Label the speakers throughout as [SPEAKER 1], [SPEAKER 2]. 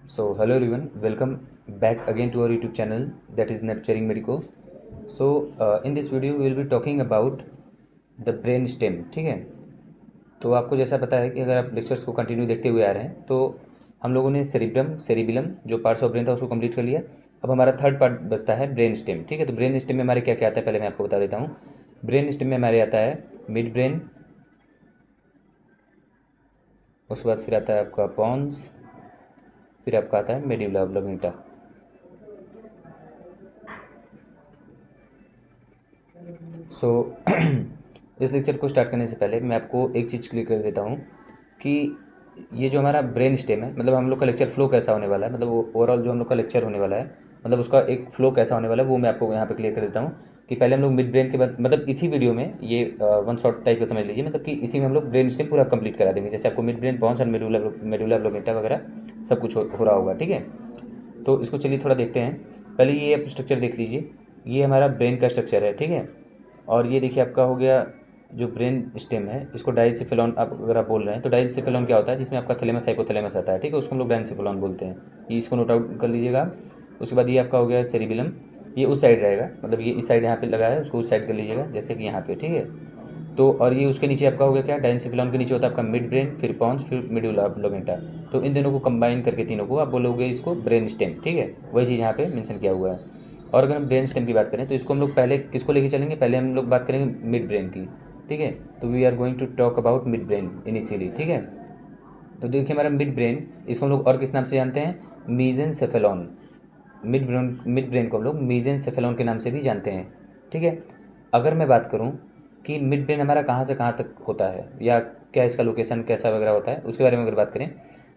[SPEAKER 1] Hello everyone, welcome back again to our YouTube channel, that is Nurturing Medico. In this video we will be talking about the brain stem. ठीक है, तो आपको जैसा पता है कि अगर आप लेक्चर्स को कंटिन्यू देखते हुए आ रहे हैं तो हम लोगों ने सेरिब्रम सेरिबिलम जो पार्ट्स ऑफ ब्रेन था उसको कंप्लीट कर लिया। अब हमारा थर्ड पार्ट बचता है ब्रेन स्टेम। ठीक है, तो ब्रेन स्टेम में हमारे क्या क्या आता है पहले मैं आपको बता देता हूँ। ब्रेन स्टेम में हमारे आता है मिड ब्रेन, उसके बाद फिर आता है आपका पॉन्स, फिर आपका आता है मेडुला ऑब्लोंगेटा। सो इस लेक्चर को स्टार्ट करने से पहले मैं आपको एक चीज़ क्लियर कर देता हूँ कि ये जो हमारा ब्रेन स्टेम है, मतलब हम लोग का लेक्चर फ्लो कैसा होने वाला है, मतलब ओवरऑल जो हम लोग का लेक्चर होने वाला है, मतलब उसका एक फ्लो कैसा होने वाला है वो मैं आपको यहाँ पे क्लियर कर देता हूँ। कि पहले हम लोग मिड ब्रेन के बाद, मतलब इसी वीडियो में ये वन शॉट टाइप का समझ लीजिए, मतलब कि इसी में हम लोग ब्रेन स्टेम पूरा कंप्लीट करा देंगे। जैसे आपको मिड ब्रेन पॉन्स और मेडुला मेडुला ऑब्लोंगेटा वगैरह सब कुछ हो रहा होगा। ठीक है, तो इसको चलिए थोड़ा देखते हैं। पहले ये आप स्ट्रक्चर देख लीजिए, ये हमारा ब्रेन का स्ट्रक्चर है। ठीक है, और ये देखिए आपका हो गया जो ब्रेन स्टेम है, इसको डाइनसेफेलॉन आप अगर आप बोल रहे हैं तो डाइनसेफेलॉन क्या होता है, जिसमें आपका थैलेमस हाइपोथैलेमस आता है। ठीक है, उसको हम लोग डाइनसेफेलॉन बोलते हैं। ये इसको नोट आउट कर लीजिएगा। उसके बाद ये आपका हो गया सेरिबिलम, ये उस साइड रहेगा, मतलब ये इस साइड यहाँ पे लगा है, उसको उस साइड कर लीजिएगा जैसे कि यहाँ पे। ठीक है, तो और ये उसके नीचे आपका हो गया क्या, डाइनसेफेलॉन के नीचे होता है आपका मिड ब्रेन, फिर पॉन्स, फिर मेडुला ऑब्लोंगेटा। तो इन दोनों को कंबाइन करके तीनों को आप बोलोगे इसको ब्रेन स्टेम। ठीक है, वही चीज़ यहाँ पे मेंशन किया हुआ है। और अगर हम ब्रेन स्टेम की बात करें तो इसको हम लोग पहले किसको लेके चलेंगे, पहले हम लोग बात करेंगे मिड ब्रेन की। ठीक है, तो we are going to talk about mid brain initially. ठीक है, तो देखिए हमारा मिड ब्रेन, इसको हम लोग और किस नाम से जानते हैं, मीजेंसेफेलॉन। मिड ब्रेन को हम लोग मीजेंसेफेलॉन के नाम से भी जानते हैं। ठीक है, अगर मैं बात करूं कि मिड ब्रेन हमारा कहाँ से कहाँ तक होता है या क्या इसका लोकेशन कैसा वगैरह होता है, उसके बारे में अगर बात करें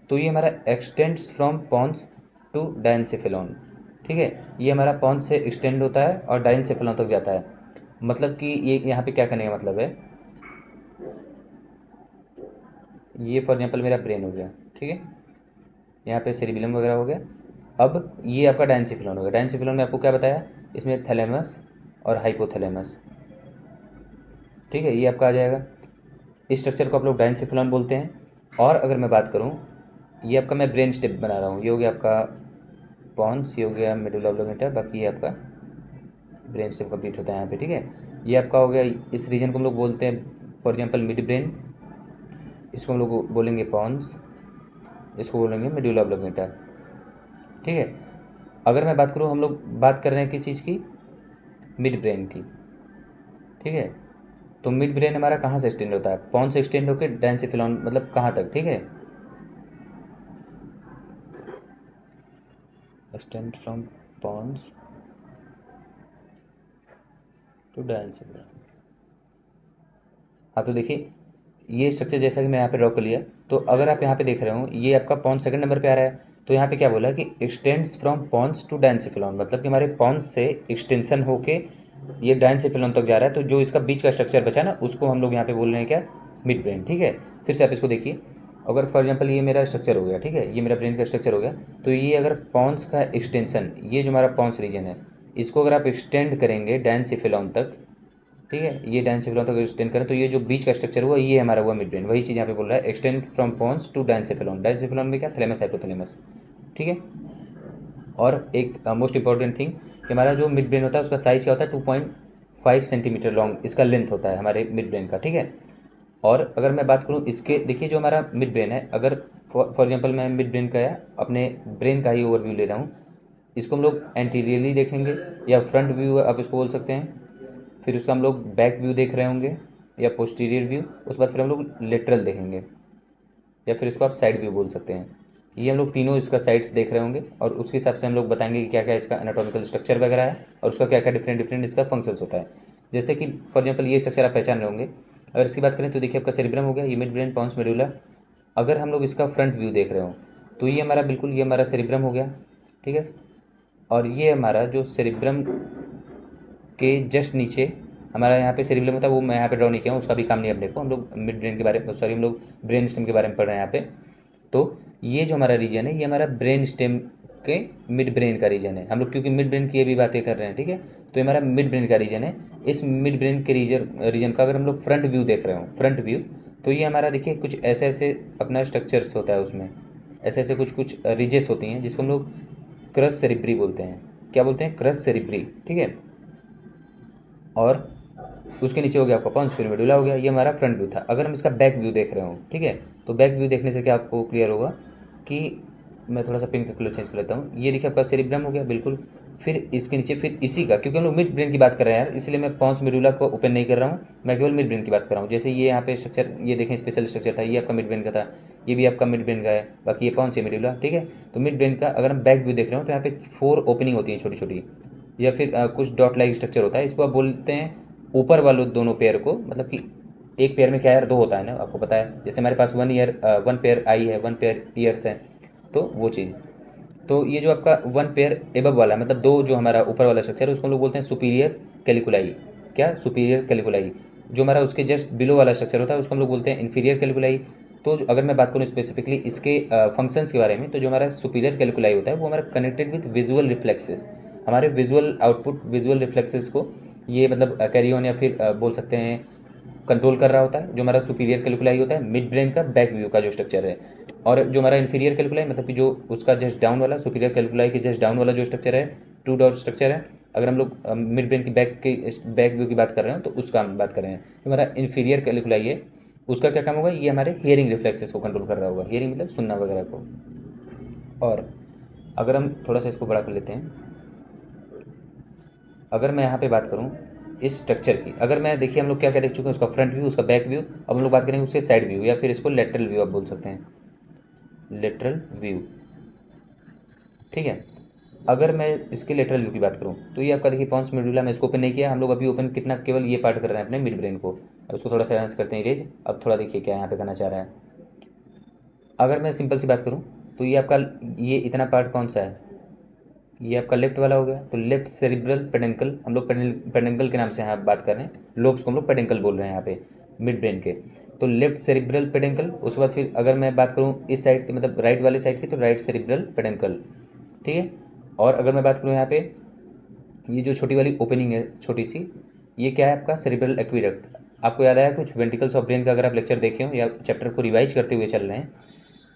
[SPEAKER 1] तो ये हमारा extends from pons to diencephalon. ठीक है, ये हमारा पॉन्स से एक्सटेंड होता है और डाइनसेफेलॉन तक जाता है। मतलब कि ये यहाँ पे क्या करने का मतलब है, ये फॉर एग्जांपल मेरा ब्रेन हो गया। ठीक है, यहाँ पे सेरिबिलम वगैरह हो गया। अब ये आपका डाइनसेफेलॉन हो गया। डाइनसेफेलॉन में आपको क्या बताया, इसमें थैलेमस और हाइपोथैलेमस। ठीक है, ये आपका आ जाएगा। इस स्ट्रक्चर को आप लोग डाइनसेफेलॉन बोलते हैं। और अगर मैं बात करूँ, ये आपका मैं ब्रेन स्टेम बना रहा हूँ, ये हो गया आपका पॉन्स, ये हो गया मेडुला ऑब्लोंगेटा, बाकी ये आपका ब्रेन स्टेम कंप्लीट होता है यहाँ पे। ठीक है, ये आपका हो गया, इस रीजन को हम लोग बोलते हैं फॉर एग्जांपल मिड ब्रेन, इसको हम लोग बोलेंगे पॉन्स, इसको बोलेंगे मेडुला ऑब्लोंगेटा। ठीक है, अगर मैं बात करूँ, हम लोग बात कर रहे हैं किस चीज़ की, मिड ब्रेन की। ठीक है, तो मिड ब्रेन हमारा कहाँ से एक्सटेंड होता है, पॉन्स से एक्सटेंड होकर डाइनसेफेलॉन, मतलब कहाँ तक। ठीक है, extend from pons to diencephalon. हाँ, तो देखिए ये स्ट्रक्चर जैसा कि मैं यहाँ पे ड्रॉ कर लिया, तो अगर आप यहाँ पे देख रहे हो ये आपका पॉन्स सेकंड नंबर पे आ रहा है। तो यहाँ पे क्या बोला कि extends from pons to diencephalon, मतलब कि हमारे पॉन्स से एक्सटेंशन होके ये डाइनसेफेलॉन तक जा रहा है। तो जो इसका बीच का स्ट्रक्चर बचा ना, उसको हम लोग यहाँ पे बोल रहे हैं क्या, मिड ब्रेन। ठीक है, फिर से आप इसको देखिए, अगर फॉर एग्जाम्पल ये मेरा स्ट्रक्चर हो गया, ठीक है, ये मेरा ब्रेन का स्ट्रक्चर हो गया, तो ये अगर पॉन्स का एक्सटेंशन, ये जो हमारा पॉन्स रीजन है, इसको अगर आप एक्सटेंड करेंगे डाइनसेफेलॉन तक, ठीक है, ये डाइनसेफेलॉन तक एक्सटेंड करें, तो ये जो बीच का स्ट्रक्चर हुआ ये हमारा हुआ मिड ब्रेन। वही चीज़ यहाँ पे बोल रहा है, extend from pons to diencephalon. Diencephalon में क्या, थैलेमस हाइपोथैलेमस। ठीक है, और एक मोस्ट इंपॉर्टेंट थिंग कि हमारा जो मिड ब्रेन होता है उसका साइज क्या होता है, 2.5 सेंटीमीटर लॉन्ग इसका लेंथ होता है हमारे मिड ब्रेन का। ठीक है, और अगर मैं बात करूँ इसके, देखिए जो हमारा मिड ब्रेन है, अगर फॉर एग्जांपल मैं मिड ब्रेन का या अपने ब्रेन का ही ओवरव्यू ले रहा हूँ, इसको हम लोग एंटीरियरली देखेंगे या फ्रंट व्यू आप इसको बोल सकते हैं। फिर उसका हम लोग बैक व्यू देख रहे होंगे या पोस्टीरियर व्यू, उसके बाद फिर हम लोग लेटरल देखेंगे या फिर इसको आप साइड व्यू बोल सकते हैं। ये हम लोग तीनों इसका साइड्स देख रहे होंगे और उसके हिसाब से हम लोग बताएंगे कि क्या क्या इसका एनाटॉमिकल स्ट्रक्चर वगैरह है और उसका क्या क्या डिफरेंट डिफरेंट इसका फंक्शंस होता है। जैसे कि फॉर एग्जांपल ये स्ट्रक्चर आप पहचान रहे होंगे। अगर इसकी बात करें तो देखिए आपका सेरिब्रम हो गया, ये मिड ब्रेन, पॉन्स, मेडुला। अगर हम लोग इसका फ्रंट व्यू देख रहे हो तो ये हमारा बिल्कुल, ये हमारा सेरिब्रम हो गया। ठीक है, और ये हमारा जो सेरिब्रम के जस्ट नीचे हमारा यहाँ पे सेरिबेलम होता है, वो मैं यहाँ पे ड्रॉ नहीं किया हूँ, उसका भी काम नहीं है अपने को। हम लोग मिड ब्रेन के बारे में, सॉरी, हम लोग ब्रेन स्टेम के बारे में पढ़ रहे हैं यहाँ पे। तो ये जो हमारा रीजन है ये हमारा ब्रेन स्टेम के मिड ब्रेन का रीजन है। हम लोग क्योंकि मिड ब्रेन की ये भी बातें कर रहे हैं, ठीक है, तो ये हमारा मिड ब्रेन का रीजन है। इस मिड ब्रेन के रीजन का अगर हम लोग फ्रंट व्यू देख रहे हो, फ्रंट व्यू, तो ये हमारा देखिए कुछ ऐसे ऐसे अपना स्ट्रक्चर्स होता है उसमें, ऐसे ऐसे कुछ कुछ रिजेस होती हैं जिसको हम लोग क्रस सेरिब्री बोलते हैं। क्या बोलते हैं? क्रस सेरिब्री, ठीक है। और उसके नीचे हो गया आपका पॉन्स फिर मेडुला हो गया। ये हमारा फ्रंट व्यू था। अगर हम इसका बैक व्यू देख रहे हो, ठीक है, तो बैक व्यू देखने से क्या आपको क्लियर होगा कि मैं थोड़ा सा पिंक का कलर चेंज कर लेता हूँ। ये देखिए आपका सेरिब्रम हो गया बिल्कुल। फिर इसके नीचे फिर इसी का, क्योंकि हम लोग मिड ब्रेन की बात कर रहे हैं यार, इसलिए मैं पॉन्स मेडुला को ओपन नहीं कर रहा हूँ, मैं केवल मिड ब्रेन की बात कर रहा हूँ। जैसे ये यहाँ पे स्ट्रक्चर, ये देखें स्पेशल स्ट्रक्चर था, ये आपका मिड ब्रेन का था, ये भी आपका मिड ब्रेन का है, बाकी ये पॉन्स है मेडुला, ठीक है। तो मिड ब्रेन का अगर हम बैक व्यू देख रहे हो तो यहाँ पे 4 ओपनिंग होती है छोटी छोटी, या फिर कुछ डॉट लाइक स्ट्रक्चर होता है। इसको आप बोलते हैं ऊपर वाले दोनों पेयर को, मतलब कि एक पेयर में क्या यार 2 होता है ना, आपको पता है। जैसे हमारे पास 1 पेयर आई है, 1 पेयर ईयर्स है, तो वो चीज़। तो ये जो आपका 1 पेयर एबव वाला है, मतलब 2 जो हमारा ऊपर वाला स्ट्रक्चर है, उसको हम लोग बोलते हैं सुपीरियर कैलिकुलाई। क्या? सुपीरियर कैलिकुलाई। जो हमारा उसके जस्ट बिलो वाला स्ट्रक्चर होता है उसको हम लोग बोलते हैं इन्फीरियर कैलिकुलाई। तो अगर मैं बात करूँ स्पेसिफिकली इसके फंक्शंस के बारे में, तो जो हमारा सुपीरियर कैलिकुलाई होता है वो हमारा कनेक्टेड विथ विजुअल रिफ्लेक्सेस, हमारे विजुअल आउटपुट, विजुअल रिफ्लेक्सेस को ये मतलब कैरी ऑन या फिर बोल सकते हैं कंट्रोल कर रहा होता है। जो हमारा सुपीरियर कैलिकुलाई होता है मिड ब्रेन का बैक व्यू का जो स्ट्रक्चर है। और जो हमारा इन्फीरियर कैलिकुलाई मतलब कि जो उसका जस्ट डाउन वाला, सुपीरियर कैलिकुलाई के जस्ट डाउन वाला जो स्ट्रक्चर है, 2 डॉट स्ट्रक्चर है, अगर हम लोग मिड ब्रेन की बैक व्यू की बात कर रहे हैं तो उसका हम बात कर रहे हैं। जो हमारा इन्फीरियर कैलिकुलाई है उसका क्या काम होगा, ये हमारे हियरिंग रिफ्लेक्सेस को कंट्रोल कर रहा होगा। हियरिंग मतलब सुनना वगैरह को। और अगर हम थोड़ा सा इसको बड़ा कर लेते हैं, अगर मैं यहाँ पे बात करूँ इस स्ट्रक्चर की, अगर मैं देखिए हम लोग क्या क्या देख चुके हैं, उसका फ्रंट व्यू, उसका बैक व्यू। अब हम लोग बात करेंगे उसके साइड व्यू, या फिर इसको लेटरल व्यू आप बोल सकते हैं, लेटरल व्यू, ठीक है। अगर मैं इसके लेटरल व्यू की बात करूँ तो ये आपका देखिए पॉन्स मेडुला, मैं इसको ओपन नहीं किया, हम लोग अभी ओपन कितना, केवल ये पार्ट कर रहे हैं अपने मिड ब्रेन को। अब इसको थोड़ा सा एनहांस करते हैं इरेज। अब थोड़ा देखिए क्या यहाँ पे करना चाह रहा है। अगर मैं सिंपल सी बात करूँ तो ये आपका, ये इतना पार्ट कौन सा है, ये आपका लेफ्ट वाला हो गया। तो लेफ्ट सेरिब्रल पेडेंकल, हम लोग पेडेंकल के नाम से यहाँ बात कर रहे हैं, लोब्स को हम लोग पेडेंकल बोल रहे हैं यहाँ पे मिड ब्रेन के। तो लेफ्ट सेरिब्रल पेडेंकल। उसके बाद फिर अगर मैं बात करूँ इस साइड की, मतलब राइट वाले साइड की, तो राइट सेरिब्रल पेडेंकल, ठीक है। और अगर मैं बात करूँ यहाँ पे ये जो छोटी वाली ओपनिंग है छोटी सी, ये क्या है आपका सेरिब्रल एक्वीडक्ट। आपको याद आया कुछ वेंट्रिकल्स ऑफ ब्रेन का, अगर आप लेक्चर देखे हो या चैप्टर को रिवाइज करते हुए चल रहे हैं,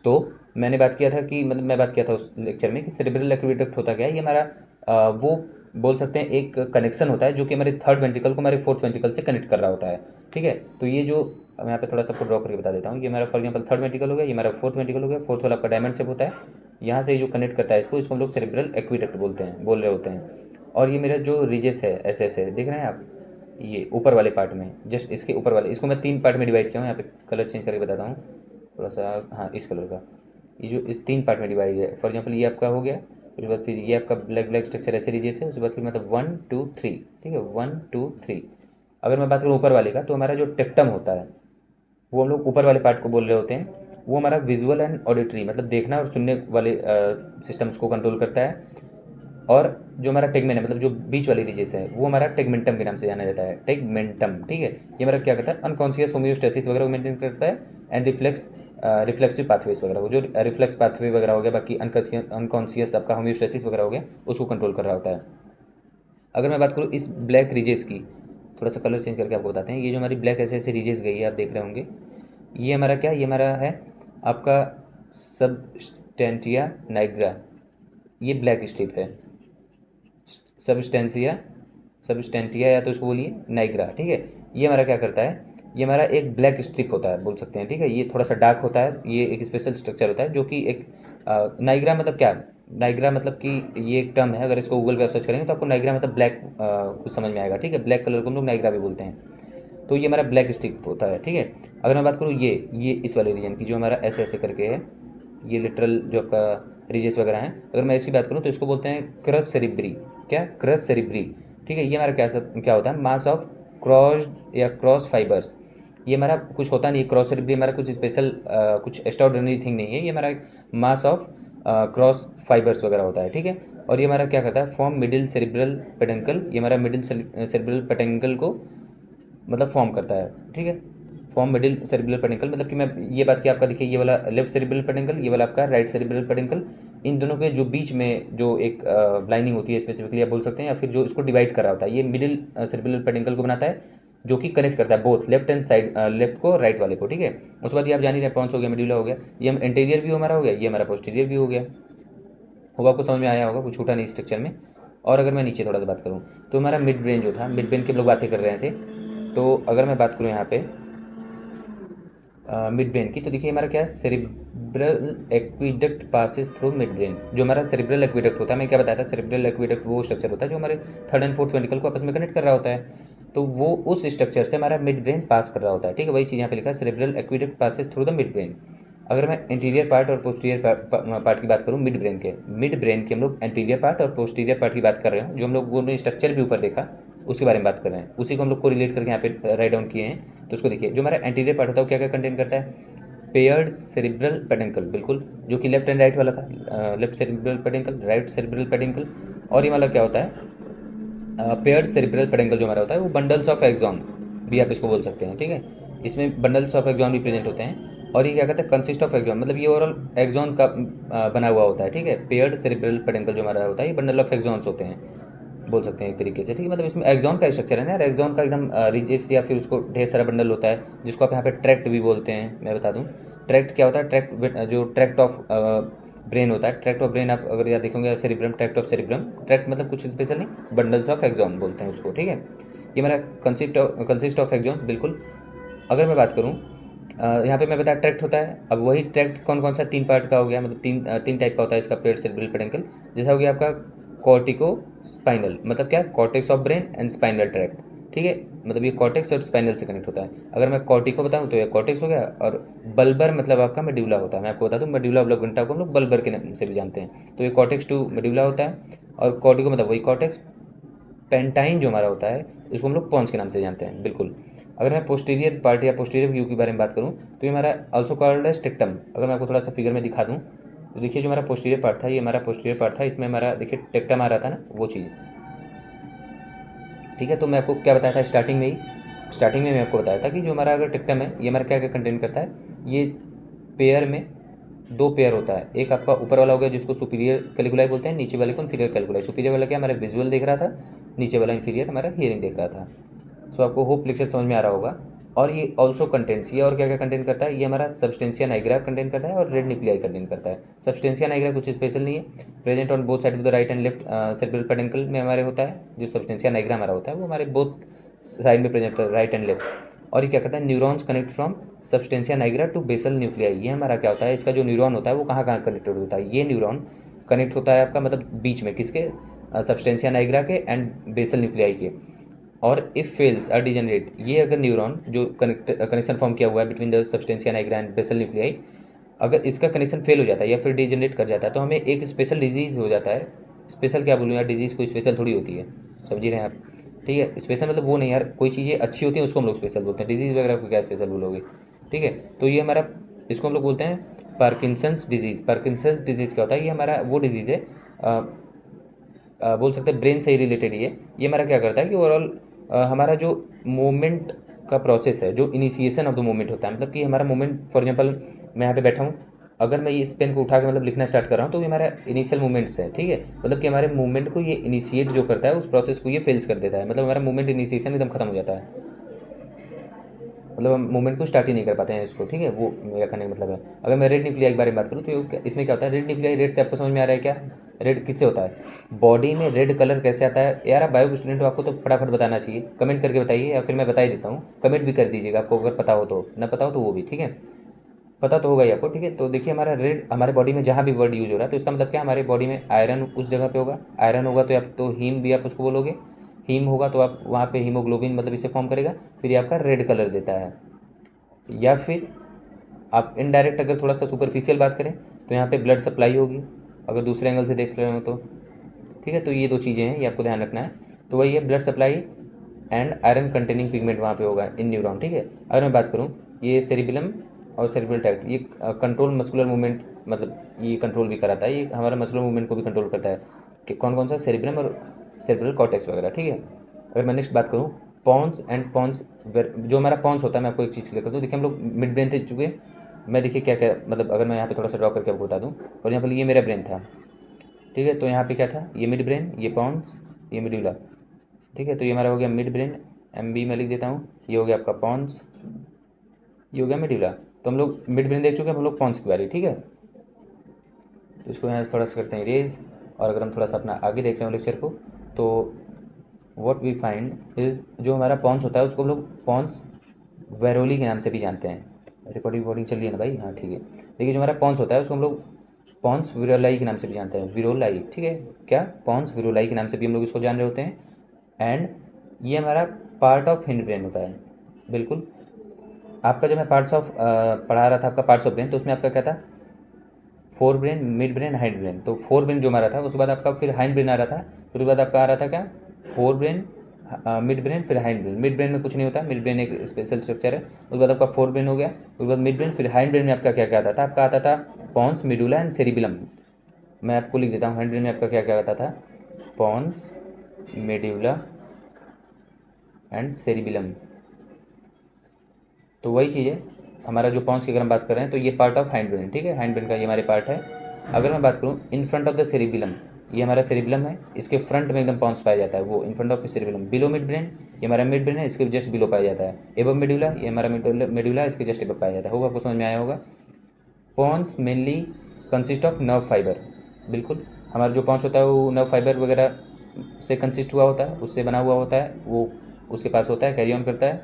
[SPEAKER 1] तो मैंने बात किया था कि, मतलब मैं बात किया था उस लेक्चर में कि सेरेब्रल एक्वेडक्ट होता क्या है। ये हमारा वो बोल सकते हैं एक कनेक्शन होता है जो कि हमारे थर्ड वेंट्रिकल को हमारे फोर्थ वेंट्रिकल से कनेक्ट कर रहा होता है, ठीक है। तो ये जो मैं यहाँ पे थोड़ा सा ड्रॉ करके बता देता हूँ, ये हमारा फॉर एग्जाम्पल थर्ड वेंट्रिकल हो गया, ये हमारा फोर्थ वेंट्रिकल हो गया। फोर्थ वाला आपका डायमंड शेप होता है, यहाँ से जो कनेक्ट करता है इसको, इसको हम लोग सेरेब्रल एक्वेडक्ट बोलते हैं, बोल रहे होते हैं। और ये मेरा जो रिजेस है ऐसे ऐसे देख रहे हैं आप, ये ऊपर वाले पार्ट में, जस्ट इसके ऊपर वाले, इसको मैं 3 पार्ट में डिवाइड किया हूँ। यहाँ पे कलर चेंज करके बताता हूँ थोड़ा सा, हाँ इस कलर का। ये जो इस 3 पार्ट में डिवाइड है, फॉर एग्जांपल ये आपका हो गया, उसके बाद फिर ये आपका ब्लैक ब्लैक स्ट्रक्चर ऐसे लीजिए से, उसके बाद फिर मतलब 1 2 3, ठीक है, 1 2 3। अगर मैं बात करूँ ऊपर वाले का, तो हमारा जो टेक्टम होता है वो हम लोग ऊपर वाले पार्ट को बोल रहे होते हैं। वो हमारा विजुअल एंड ऑडिटरी, मतलब देखना और सुनने वाले सिस्टम्स को कंट्रोल करता है। और जो हमारा टेगमेन है, मतलब जो बीच वाली रीजेस है, वो हमारा टेगमेंटम के नाम से जाना जाता है, टेगमेंटम, ठीक है। ये हमारा क्या करता है, अनकॉन्शियस होम्योस्टेसिस वगैरह को मेंटेन करता है, एंड रिफ्लेक्सिव पाथवेज वगैरह, वो जो रिफ्लेक्स पाथवे वगैरह हो गया, बाकी अनकॉन्शियस आपका होम्योस्टेसिस वगैरह हो गया, उसको कंट्रोल कर रहा होता है। अगर मैं बात करूँ इस ब्लैक रीजेस की, थोड़ा सा कलर चेंज करके आपको बताते हैं। ये जो हमारी ब्लैक ऐसे ऐसे रीजेस गई है, आप देख रहे होंगे, ये हमारा क्या, ये हमारा है आपका सबस्टेंटिया नाइग्रा, ये ब्लैक स्ट्रिप है, सबस्टेंसिया, सबस्टेंटिया या तो इसको बोलिए नाइग्रा, ठीक है। ये हमारा क्या करता है, ये हमारा एक ब्लैक स्ट्रिप होता है बोल सकते हैं, ठीक है। ये थोड़ा सा डार्क होता है, ये एक स्पेशल स्ट्रक्चर होता है जो कि एक नाइग्रा मतलब क्या, नाइग्रा मतलब कि ये एक टर्म है, अगर इसको गूगल पे आप सर्च करेंगे तो आपको नाइग्रा मतलब ब्लैक कुछ समझ में आएगा, ठीक है। ब्लैक कलर को हम लोग नाइग्रा भी बोलते हैं। तो ये हमारा ब्लैक स्ट्रिप होता है, ठीक है। अगर मैं बात करूँ ये इस वाले रीजन की, जो हमारा ऐसे ऐसे करके है, ये लिटरल जो आपका रीजेस वगैरह हैं, अगर मैं इसकी बात करूँ तो इसको बोलते हैं क्रस सेरिब्री। क्या? क्रस सेरिब्री, ठीक है। ये हमारा क्या होता है, मास ऑफ क्रॉस या क्रॉस फाइबर्स। ये हमारा कुछ होता नहीं, क्रॉस सेरिब्री हमारा कुछ स्पेशल कुछ एक्स्ट्राऑर्डिनरी थिंग नहीं है, ये हमारा मास ऑफ क्रॉस फाइबर्स वगैरह होता है, ठीक है। और ये हमारा क्या करता है, फॉर्म मिडिल सेरिब्रल पेडेंकल, ये हमारा मिडिल सेरिब्रल पेडेंकल को मतलब फॉर्म करता है, ठीक है। फॉर्म मिडिल सेरिब्रल पेडिकल, मतलब कि मैं ये बात की आपका देखिए, ये वाला लेफ्ट सेरिब्रल पेडिकल, ये वाला आपका राइट सेरिब्रल पेडिकल, इन दोनों के जो बीच में जो एक लाइनिंग होती है स्पेसिफिकली आप बोल सकते हैं, या फिर जो इसको डिवाइड कर रहा होता है, ये मिडिल सेरिब्रल पेडिकल को बनाता है। जो कि कनेक्ट करता है both left and side, left को राइट वाले को, ठीक है। उसके बाद ये आप जान ही रहे, पॉन्स हो गया, मेडुला हो गया, ये हम इंटीरियर व्यू हमारा हो गया, ये हमारा पोस्टीरियर व्यू हो गया। होगा आपको समझ में आया होगा, कुछ छूटा नहीं स्ट्रक्चर में। और अगर मैं नीचे थोड़ा सा बात करूँ तो हमारा मिड ब्रेन जो था, मिड ब्रेन की हम लोग बातें कर रहे थे, तो अगर मैं बात करूँ यहाँ पे मिड ब्रेन की, तो देखिए हमारा क्या है, cerebral aqueduct passes through mid brain. जो हमारा सेरिब्रल एक्विडक्ट होता है, मैं क्या बताया था, सेरिब्रल एक्विडक्ट वो स्ट्रक्चर होता है जो हमारे थर्ड एंड फोर्थ वेंट्रिकल को आपस में कनेक्ट कर रहा होता है, तो वो उस स्ट्रक्चर से हमारा मिड ब्रेन पास कर रहा होता है, ठीक है। वही चीज़ यहाँ पे लिखा है, cerebral aqueduct passes through the mid brain. अगर मैं इंटीरियर पार्ट और पोस्टीरियर पार्ट की बात करूँ मिड ब्रेन के हम लोग इंटीरियर पार्ट और पोस्टीरियर पार्ट की बात कर रहे हैं, जो हम लोग वो स्ट्रक्चर भी ऊपर देखा उसके बारे में बात कर रहे हैं, उसी को हम लोग को रिलेट करके यहाँ पे राइट डाउन किए हैं। तो उसको देखिए, जो हमारा एंटीरियर पार्ट होता है वो क्या क्या कंटेन करता है, पेयर्ड सेरिब्रल पेडिकल, बिल्कुल, जो कि लेफ्ट एंड राइट वाला था, left cerebral pedicle, right cerebral pedicle. और ये वाला क्या होता है, पेयर्ड सेरिब्रल पेडिकल जो हमारा होता है वो बंडल्स ऑफ एक्सॉन भी आप इसको बोल सकते हैं, ठीक है। इसमें बंडल्स ऑफ एक्सॉन भी प्रेजेंट होते हैं, और ये क्या कहते हैं, कंसिस्ट ऑफ एक्सॉन, मतलब ये ओवरऑल एक्सॉन का बना हुआ होता है, ठीक है। पेयर्ड सेरिब्रल पेडिकल जो हमारा होता है ये बंडल ऑफ एक्सॉन्स होते हैं, बोल सकते हैं एक तरीके से, ठीक है। मतलब इसमें एक्सॉन का स्ट्रक्चर है ना यार, एक्सॉन का एकदम रिजेस, या फिर उसको ढेर सारा बंडल होता है, जिसको आप यहाँ पे ट्रैक्ट भी बोलते हैं। मैं बता दूँ ट्रैक्ट क्या होता है, ट्रैक्ट जो ट्रैक्ट ऑफ ब्रेन होता है, ट्रैक्ट ऑफ ब्रेन आप अगर यहाँ देखोगे cerebrum, tract of cerebrum, tract मतलब कुछ स्पेशल नहीं, बंडल्स ऑफ एक्सॉन बोलते हैं उसको, ठीक है। ये मेरा कंसिस्ट ऑफ एक्सॉन्स, बिल्कुल। अगर मैं बात करूँ यहाँ पे मैं बताया ट्रैक्ट होता है, अब वही ट्रैक्ट कौन कौन सा, तीन पार्ट का हो गया, मतलब तीन टाइप का होता है इसका, पेड सेरिब्रल पेडिकल। जैसा हो गया आपका कॉर्टिको स्पाइनल, मतलब क्या, cortex of brain and spinal tract, ठीक है। मतलब ये कॉर्टेक्स और स्पाइनल से कनेक्ट होता है। अगर मैं कॉर्टिको बताऊँ तो ये कॉर्टेक्स हो गया, और बल्बर मतलब आपका मेड्यूला होता है। मैं आपको बता दूँ मेड्यूला ऑब्लिंगुएटा को हम लोग बल्बर के नाम से भी जानते हैं, तो ये कॉर्टेक्स टू मेड्यूला होता है। और कॉर्टिको मतलब वही कॉर्टेक्स, पेंटाइन जो हमारा होता है इसको हम लोग पॉन्स के नाम से जानते हैं, बिल्कुल। अगर मैं पोस्टीरियर पार्ट या पोस्टीरियर व्यू के बारे में बात करूँ तो ये हमारा ऑल्सो कॉल्ड एज टेक्टम। अगर मैं आपको थोड़ा सा फिगर में दिखा दूँ तो देखिए, जो हमारा पोस्टीरियर पार्ट था, ये हमारा पोस्टीरियर पार्ट था, इसमें हमारा देखिए टेक्टम आ रहा था ना, वो चीज़, ठीक है। तो मैं आपको क्या बताया था स्टार्टिंग में ही, स्टार्टिंग में मैं आपको बताया था कि जो हमारा अगर टेक्टम है, ये हमारा क्या क्या कंटेन करता है, ये पेयर में दो पेयर होता है, एक आपका ऊपर वाला हो गया जिसको सुपीरियर कैलिकुलाई बोलते हैं, नीचे वाले को इन्फीरियर कैलिकुलाई। सुपीरियर वाला क्या, हमारा विजुअल देख रहा था, नीचे वाला इन्फीरियर हमारा हियरिंग देख रहा था। सो आपको होप लेक्चर समझ में आ रहा होगा। और ये ऑल्सो कंटेंट्स, ये और क्या क्या कंटेन करता है, ये हमारा सब्सटेंशिया नाइग्रा कंटेन करता है और रेड न्यूक्लियाई कंटेन करता है। सब्सटेंशिया नाइग्रा कुछ स्पेशल नहीं है, present on both side of the right and left cerebral pedicle में हमारे होता है। जो सब्सटेंशिया नाइग्रा हमारा होता है वो हमारे बोथ साइड में प्रेजेंट होता है, राइट एंड लेफ्ट। और ये क्या करता है, neurons connect from substantia nigra to basal nuclei. ये हमारा क्या होता है, इसका जो न्यूरॉन होता है वो कहाँ कहाँ कनेक्टेड होता है, ये न्यूरॉन कनेक्ट होता है आपका, मतलब बीच में किसके, सब्सटेंशिया नाइग्रा के एंड बेसल न्यूक्लियाई के। और इफ फेल्स आर डिजेनरेट, ये अगर न्यूरॉन जो कनेक्शन फॉर्म किया हुआ है between the substantia nigra and basal nuclei, अगर इसका कनेक्शन फेल हो जाता है या फिर डिजेनरेट कर जाता है, तो हमें एक स्पेशल डिजीज़ हो जाता है। स्पेशल क्या बोलूँ यार, डिजीज़ कोई स्पेशल थोड़ी होती है, समझ रहे हैं आप, ठीक है। स्पेशल मतलब वो नहीं यार, कोई चीज़ें अच्छी होती हैं उसको हम लोग स्पेशल बोलते हैं, डिजीज़ वगैरह को क्या स्पेशल बोलोगे, ठीक है। तो ये हमारा, इसको हम लोग बोलते हैं पार्किंसंस डिजीज़। पार्किंसंस डिजीज़ क्या होता है, ये हमारा वो डिजीज़ है, बोल सकते हैं ब्रेन से ही रिलेटेड ही है। ये हमारा क्या करता है कि ओवरऑल हमारा जो मूवमेंट का प्रोसेस है, जो इनिशिएशन ऑफ द मूवमेंट होता है, मतलब कि हमारा मूवमेंट, फॉर एग्जांपल मैं यहाँ पे बैठा हूँ, अगर मैं इस पेन को उठा के मतलब लिखना स्टार्ट कर रहा हूँ तो ये हमारा इनिशियल मूवमेंट्स है, ठीक है। मतलब कि हमारे मूवमेंट को ये इनिशिएट जो करता है उस प्रोसेस को ये फेल्स कर देता है, मतलब हमारा मूवमेंट इनिशिएशन एकदम खत्म हो जाता है, मतलब हम मूवमेंट को स्टार्ट ही नहीं कर पाते हैं इसको, ठीक है। वो मेरा कहने का मतलब है। अगर मैं रेड न्यूक्लियाई के बारे में बात करूँ तो इसमें क्या होता है, रेड न्यूक्लियाई, रेड से आपको समझ में आ रहा है क्या, रेड किससे होता है, बॉडी में रेड कलर कैसे आता है यार, आप बायो के स्टूडेंट हो, आपको तो फटाफट बताना चाहिए, कमेंट करके बताइए, या फिर मैं बता ही देता हूँ, कमेंट भी कर दीजिएगा आपको अगर पता हो, तो ना पता हो तो वो भी, ठीक है। पता तो होगा ही आपको, ठीक है। तो देखिए हमारा रेड, हमारे बॉडी में जहाँ भी वर्ड यूज हो रहा है तो इसका मतलब क्या, हमारे बॉडी में आयरन उस जगह पे होगा, आयरन होगा तो आप तो हीम भी आप उसको बोलोगे, हीम होगा तो आप वहाँ पे हीमोग्लोबिन मतलब इसे फॉर्म करेगा, फिर ये आपका रेड कलर देता है। या फिर आप इनडायरेक्ट अगर थोड़ा सा सुपरफिशियल बात करें तो यहाँ पे ब्लड सप्लाई होगी, अगर दूसरे एंगल से देख रहे हो तो, ठीक है। तो ये दो चीज़ें हैं, ये आपको ध्यान रखना है। तो वही है blood supply and iron containing pigment वहाँ पे होगा इन न्यूरॉन, ठीक है। अगर मैं बात करूँ, ये सेरिबेलम और सेरिब्रल ट्रैक्ट, ये कंट्रोल मस्कुलर मूवमेंट, मतलब ये कंट्रोल भी कराता है, ये हमारा मस्कुलर मूवमेंट को भी कंट्रोल करता है कि कौन कौन सा, सेरिब्रम और सेरिब्रल कॉर्टेक्स वगैरह, ठीक है। अगर मैं नेक्स्ट बात करूँ, पॉन्स एंड पॉन्स, जो हमारा पॉन्स होता है, मैं आपको एक चीज़ क्लियर कर दूँ, देखिए हम लोग मिड ब्रेन थे चुके, मैं देखिए क्या क्या, मतलब अगर मैं यहाँ पे थोड़ा सा ड्रॉ करके आपको बता दूँ, और यहाँ पर ये मेरा ब्रेन था, ठीक है। तो यहाँ पे क्या था, ये मिड ब्रेन, ये पॉन्स, ये मिड्यूला, ठीक है। तो ये हमारा हो गया मिड ब्रेन MB में लिख देता हूँ। ये हो गया आपका पॉन्स, ये हो गया मेडुला। तो हम लोग मिड ब्रेन देख चुके हैं, हम लोग पॉन्स की बारी, ठीक है। तो इसको यहाँ से थोड़ा सा करते हैं इरेज। और अगर हम थोड़ा सा अपना आगे देख रहे हो लेक्चर को, तो व्हाट वी फाइंड इज़, जो हमारा पॉन्स होता है उसको हम लोग पॉन्स वेरोली के नाम से भी जानते हैं। रिकॉर्डिंग चल रही है ना भाई? हाँ ठीक है। देखिए जो हमारा पॉन्स होता है उसको हम लोग पॉन्स विरोलाई के नाम से भी जानते हैं, विरोलाई, ठीक है। क्या? पॉन्स विरोलाई के नाम से भी हम लोग इसको जान रहे होते हैं। एंड ये हमारा पार्ट ऑफ हिंड ब्रेन होता है। बिल्कुल। आपका जब मैं पार्ट्स ऑफ पढ़ा रहा था आपका पार्ट्स ऑफ ब्रेन, तो उसमें आपका क्या था? Fore brain, mid brain, hind brain. तो फोर ब्रेन जो हमारा था, उसके बाद आपका फिर हाइंड ब्रेन आ रहा था, फिर उसके बाद आपका आ रहा था क्या? फोर ब्रेन, मिड ब्रेन, फिर हाइंड ब्रेन। मिड ब्रेन में कुछ नहीं होता, मिड ब्रेन एक स्पेशल स्ट्रक्चर है। उसके बाद आपका फोर ब्रेन हो गया, उसके बाद मिड ब्रेन, फिर हाइंड ब्रेन में आपका क्या क्या आता था? आपका आता था पॉन्स, मिडुला एंड सेरिबिलम। मैं आपको लिख देता हूँ, हाइंड ब्रेन में आपका क्या क्या आता था? Pons, medulla and cerebellum. तो वही चीज़ है हमारा जो पॉन्स की अगर हम बात कर रहे हैं, तो ये पार्ट ऑफ हाइंड ब्रेन, ठीक है। हाइंड ब्रेन का ये हमारे पार्ट है। अगर मैं बात करूँ इन फ्रंट ऑफ द सेरिबिलम, ये हमारा सेरिबिलम है, इसके फ्रंट में एकदम पॉन्स पाया जाता है, वो in front of cerebellum. Below mid brain, ये हमारा मिड ब्रेन है, इसके जस्ट बिलो पाया जाता है। एबव मेडुला, ये हमारा मेडुला, इसके जस्ट एबव पाया जाता है। होगा, आपको समझ में आया होगा। Pons mainly consist of nerve fibre. बिल्कुल। हमारा जो पॉन्स होता है वो नर्व फाइबर वगैरह से कंसिस्ट हुआ होता है, उससे बना हुआ होता है, वो उसके पास होता है, कैरी ऑन करता है।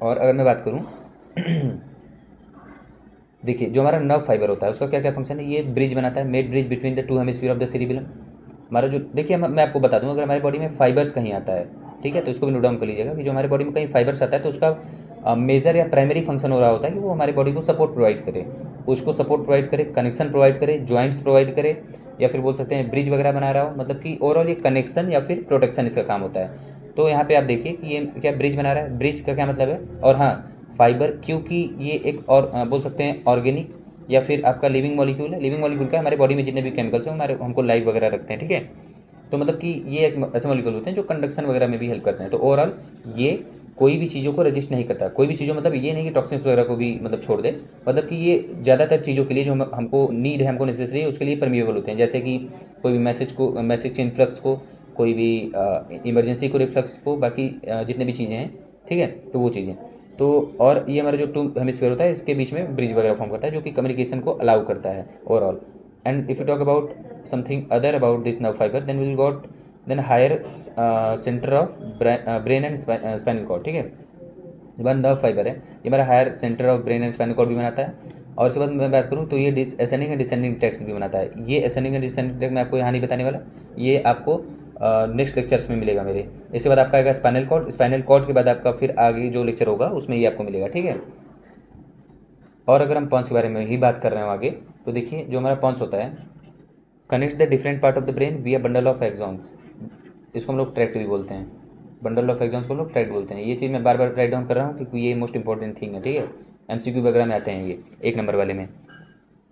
[SPEAKER 1] और अगर मैं बात करूँ देखिए जो हमारा नर्व फाइबर होता है उसका क्या क्या फंक्शन है? ये ब्रिज बनाता है, made bridge between the two hemisphere of the cerebellum. हमारा जो देखिए मैं आपको बता दूं, अगर हमारे बॉडी में फाइबर्स कहीं आता है, ठीक है, तो इसको भी नोट डाउन कर लीजिएगा कि जो हमारे बॉडी में कहीं फाइबर्स आता है तो उसका मेजर या प्राइमरी फंक्शन हो रहा होता है कि वो हमारे बॉडी को सपोर्ट प्रोवाइड करे, उसको सपोर्ट प्रोवाइड करे, कनेक्शन प्रोवाइड करे, जॉइंट्स प्रोवाइड करे, या फिर बोल सकते हैं ब्रिज वगैरह बना रहा हो, मतलब कि ओवरऑल ये कनेक्शन या फिर प्रोटेक्शन इसका काम होता है। तो यहाँ पे आप देखिए कि ये क्या ब्रिज बना रहा है, ब्रिज का क्या मतलब है? और हाँ, फाइबर, क्योंकि ये एक और बोल सकते हैं ऑर्गेनिक या फिर आपका लिविंग मॉलिक्यूल है। लिविंग मॉलिक्यूल का हमारे बॉडी में जितने भी केमिकल्स हैं हमारे हमको लाइफ वगैरह रखते हैं, ठीक है। तो मतलब कि ये एक ऐसे मॉलिक्यूल होते हैं जो कंडक्शन वगैरह में भी हेल्प करते हैं। तो ओवरऑल ये कोई भी चीज़ों को रजिस्ट नहीं करता, कोई भी चीज़ों, मतलब ये नहीं कि टॉक्सिन्स वगैरह को भी मतलब छोड़ दे, मतलब कि ये ज़्यादातर चीज़ों के लिए जो हमको नीड है, हमको नेसेसरी है, उसके लिए परमिएबल होते हैं। जैसे कि कोई भी मैसेज के इन्फ्लक्स को, कोई भी इमरजेंसी को रिफ्लक्स को, बाकी जितने भी चीज़ें हैं, ठीक है, तो वो चीज़ें। तो और ये हमारा जो टू हेमिस्फीयर होता है इसके बीच में ब्रिज वगैरह फॉर्म करता है, जो कि कम्युनिकेशन को अलाउ करता है overall. And if you talk about something other about this nerve fibre, then will got then higher centre of brain and spinal cord, ठीक है। वन नर्व फाइबर है, ये हमारा higher centre of brain and spinal cord भी बनाता है। और इसके बाद मैं बात करूँ तो ये असेंडिंग एंड डिसेंडिंग ट्रैक्स भी बनाता है। ये असेंडिंग एंड डिसेंडिंग ट्रैक मैं आपको यहाँ नहीं बताने वाला, ये आपको नेक्स्ट लेक्चर्स में मिलेगा मेरे। इसके बाद आपका आएगा स्पाइनल कॉर्ड, स्पाइनल कॉर्ड के बाद आपका फिर आगे जो लेक्चर होगा उसमें ये आपको मिलेगा, ठीक है। और अगर हम पॉन्स के बारे में ही बात कर रहे हो आगे, तो देखिए जो हमारा पॉन्स होता है connects the different part of the brain विया बंडल ऑफ एक्सॉन्स। इसको हम लोग ट्रैक्ट भी बोलते हैं, बंडल ऑफ एक्सॉन्स को हम लोग ट्रैक्ट बोलते हैं। ये चीज़ मैं बार बार राइट डाउन कर रहा हूँ क्योंकि ये मोस्ट इंपॉर्टेंट थिंग है, ठीक है। MCQ वगैरह में आते हैं ये 1 नंबर वाले में,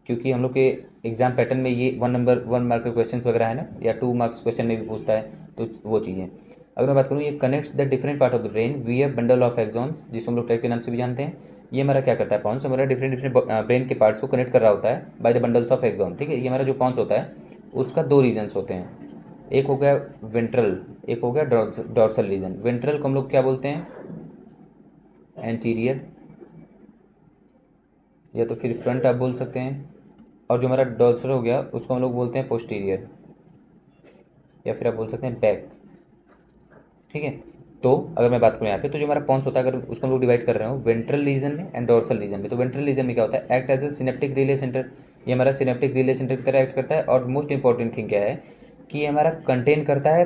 [SPEAKER 1] क्योंकि हम लोग के एग्जाम पैटर्न में ये 1 मार्क के क्वेश्चन वगैरह है ना, या 2 मार्क्स क्वेश्चन में भी पूछता है, तो वो चीज़ें। अगर मैं बात करूँ, ये connects the different part of the brain विया बंडल ऑफ एक्सॉन्स, जिसको हम लोग ट्रैक्ट के नाम से भी जानते हैं। ये हमारा क्या करता है? पॉन्स हमारा डिफरेंट डिफरेंट ब्रेन के पार्ट्स को कनेक्ट कर रहा होता है by the bundles of axon, ठीक है। ये हमारा जो पॉन्स होता है उसका 2 रीजन्स होते हैं, एक हो गया वेंट्रल, एक हो गया डॉर्सल रीजन। वेंट्रल को हम लोग क्या बोलते हैं? एंटीरियर, या तो फिर फ्रंट आप बोल सकते हैं। और जो हमारा डॉर्सल हो गया उसको हम लोग बोलते हैं पोस्टीरियर, या फिर आप बोल सकते हैं बैक, ठीक है। तो अगर मैं बात करूँ यहाँ पे, तो जो हमारा पॉन्स होता है अगर उसको हम लोग डिवाइड कर रहे हो वेंट्रल रीजन में एंड डॉर्सल रीजन में, तो वेंट्रल रीजन में क्या होता है? Act as a synaptic relay centre. ये हमारा सिनेप्टिक रिले सेंटर की तरह एक्ट करता है। और मोस्ट इंपॉर्टेंट थिंग क्या है कि ये हमारा कंटेन करता है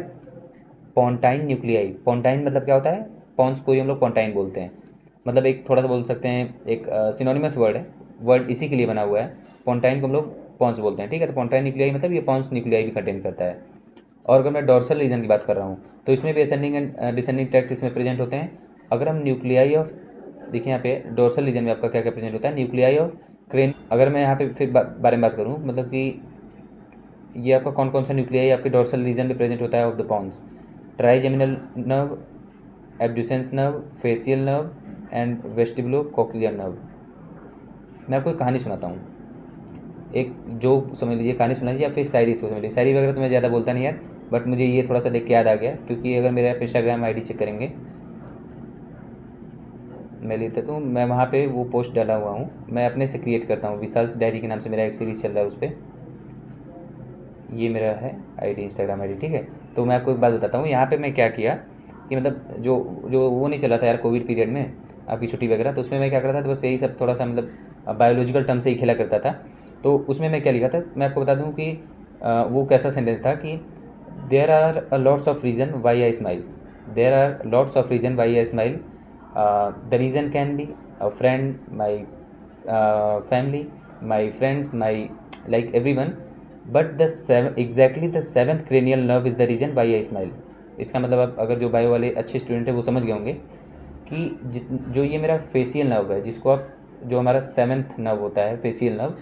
[SPEAKER 1] पॉन्टाइन न्यूक्लियाई। पॉन्टाइन मतलब क्या होता है? पॉन्स को ही हम लोग पॉन्टाइन बोलते हैं, मतलब एक थोड़ा सा बोल सकते हैं, एक सिनोनिमस वर्ड है, वर्ड इसी के लिए बना हुआ है। पॉन्टाइन को हम लोग पॉन्स बोलते हैं, ठीक है। तो पॉन्टाइन न्यूक्लियाई मतलब ये पॉन्स न्यूक्लियाई भी कंटेन करता है। और अगर मैं डॉर्सल रीजन की बात कर रहा हूँ, तो इसमें भी असेंडिंग एंड डिसेंडिंग ट्रैक्ट इसमें प्रेजेंट होते हैं। अगर हम न्यूक्लियाई ऑफ, देखिए यहाँ पे डॉर्सल रीजन में आपका क्या क्या प्रेजेंट होता है? Nuclei of crane. अगर मैं यहाँ पे फिर बारे में बात करूँ, मतलब कि ये आपका कौन कौन सा न्यूक्लियाई आपके डॉर्सल रीजन में प्रेजेंट होता है of the pons? Trigeminal nerve, abducens nerve, facial nerve and vestibulocochlear nerve. मैं आपको एक कहानी सुनाता हूँ, एक जो समझ लीजिए कहानी सुना लीजिए, या फिर शायरी इसको समझ लीजिए। शायरी वगैरह तो मैं ज़्यादा बोलता नहीं यार, बट मुझे ये थोड़ा सा देख के याद आ गया, क्योंकि अगर मेरे आप इंस्टाग्राम ID चेक करेंगे मैं लेता तो मैं वहाँ पे वो पोस्ट डाला हुआ हूँ, मैं अपने से क्रिएट करता हूँ। विशाल्स डायरी के नाम से मेरा एक सीरीज़ चल रहा है उस पर, ये मेरा है आईडी, इंस्टाग्राम आईडी, ठीक है। तो मैं आपको एक बात बताता हूँ, यहाँ पे मैं क्या किया कि मतलब जो जो वो नहीं चला था यार कोविड पीरियड में आपकी छुट्टी वगैरह, तो उसमें मैं क्या करता था, तो बस यही सब थोड़ा सा मतलब बायोलॉजिकल टर्म से ही खेला करता था। तो उसमें मैं क्या लिखा था, मैं आपको बता दूँ कि वो कैसा सेंटेंस था कि there are lots of reason why I smile, there are lots of reason why I smile, the reason can be a friend, my family, my friends, my like every one, but exactly the seventh cranial nerve is the reason why I smile. इसका मतलब आप अगर जो bio वाले अच्छे student हैं वो समझ गए होंगे कि जो ये मेरा फेसियल नर्व है, जिसको आप जो हमारा सेवन्थ नर्व होता है फेसियल नर्व,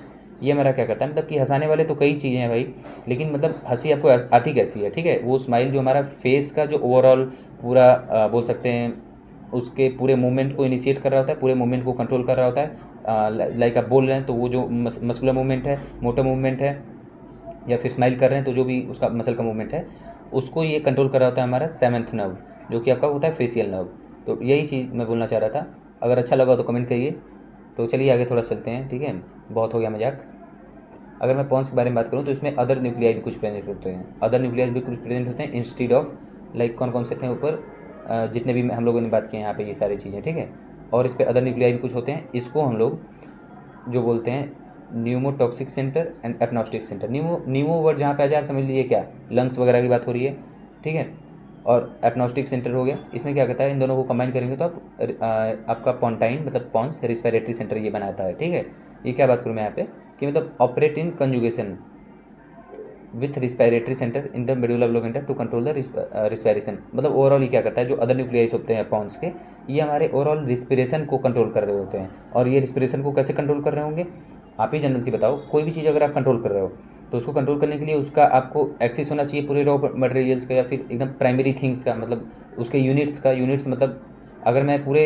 [SPEAKER 1] ये हमारा क्या करता है, मतलब कि हंसाने वाले तो कई चीज़ें हैं भाई, लेकिन मतलब हंसी आपको आती कैसी है, ठीक है। वो स्माइल जो हमारा फेस का जो ओवरऑल पूरा बोल सकते हैं उसके पूरे मूवमेंट को इनिशिएट कर रहा होता है, पूरे मूवमेंट को कंट्रोल कर रहा होता है। लाइक आप बोल रहे हैं तो वो जो मस्कुलर मूवमेंट है, मोटर मूवमेंट है, या फिर स्माइल कर रहे हैं तो जो भी उसका मसल का मूवमेंट है उसको ये कंट्रोल कर रहा होता है हमारा सेवन्थ नर्व, जो कि आपका होता है फेसियल नर्व। तो यही चीज़ मैं बोलना चाह रहा था। अगर अच्छा लगा तो कमेंट करिए। तो चलिए आगे थोड़ा चलते हैं, ठीक है, बहुत हो गया मजाक। अगर मैं पॉन्स के बारे में बात करूँ तो इसमें अदर न्यूक्लियाई भी कुछ प्रेजेंट होते हैं, अदर न्यूक्लियाई भी कुछ प्रेजेंट होते हैं इंस्टीड ऑफ, लाइक कौन कौन से थे ऊपर जितने भी हम लोगों ने बात की यहाँ पे ये सारी चीज़ें, ठीक है। और इस पर अदर न्यूक्लियाई भी कुछ होते हैं, इसको हम लोग जो बोलते हैं pneumotaxic centre and apneustic centre. Pneumo word जहाँ पे आ जाए आप समझ लीजिए क्या, लंग्स वगैरह की बात हो रही है, ठीक है। और एपनॉस्टिक सेंटर हो गया, इसमें क्या कहता है, इन दोनों को कंबाइन करेंगे तो आपका पॉन्टाइन मतलब पॉन्स रिस्पिरेटरी सेंटर ये बनाता है, ठीक है। ये क्या बात करूँ मैं यहाँ पे कि मतलब operate in conjugation with respiratory centre in the medulla oblongata to control the respiration. मतलब ओवरऑल ये क्या करता है, जो अदर न्यूक्लियाइज होते हैं पॉन्स के, ये हमारे ओवरऑल रिस्पिरेशन को कंट्रोल कर रहे होते हैं। और ये रिस्पिरेशन को कैसे कंट्रोल कर रहे होंगे, आप ही जनरल सी बताओ। कोई भी चीज़ अगर आप कंट्रोल कर रहे हो तो उसको कंट्रोल करने के लिए उसका आपको एक्सेस होना चाहिए पूरे रॉ मटेरियल्स का, या फिर एकदम प्राइमरी थिंग्स का, मतलब उसके यूनिट्स का। यूनिट्स मतलब अगर मैं पूरे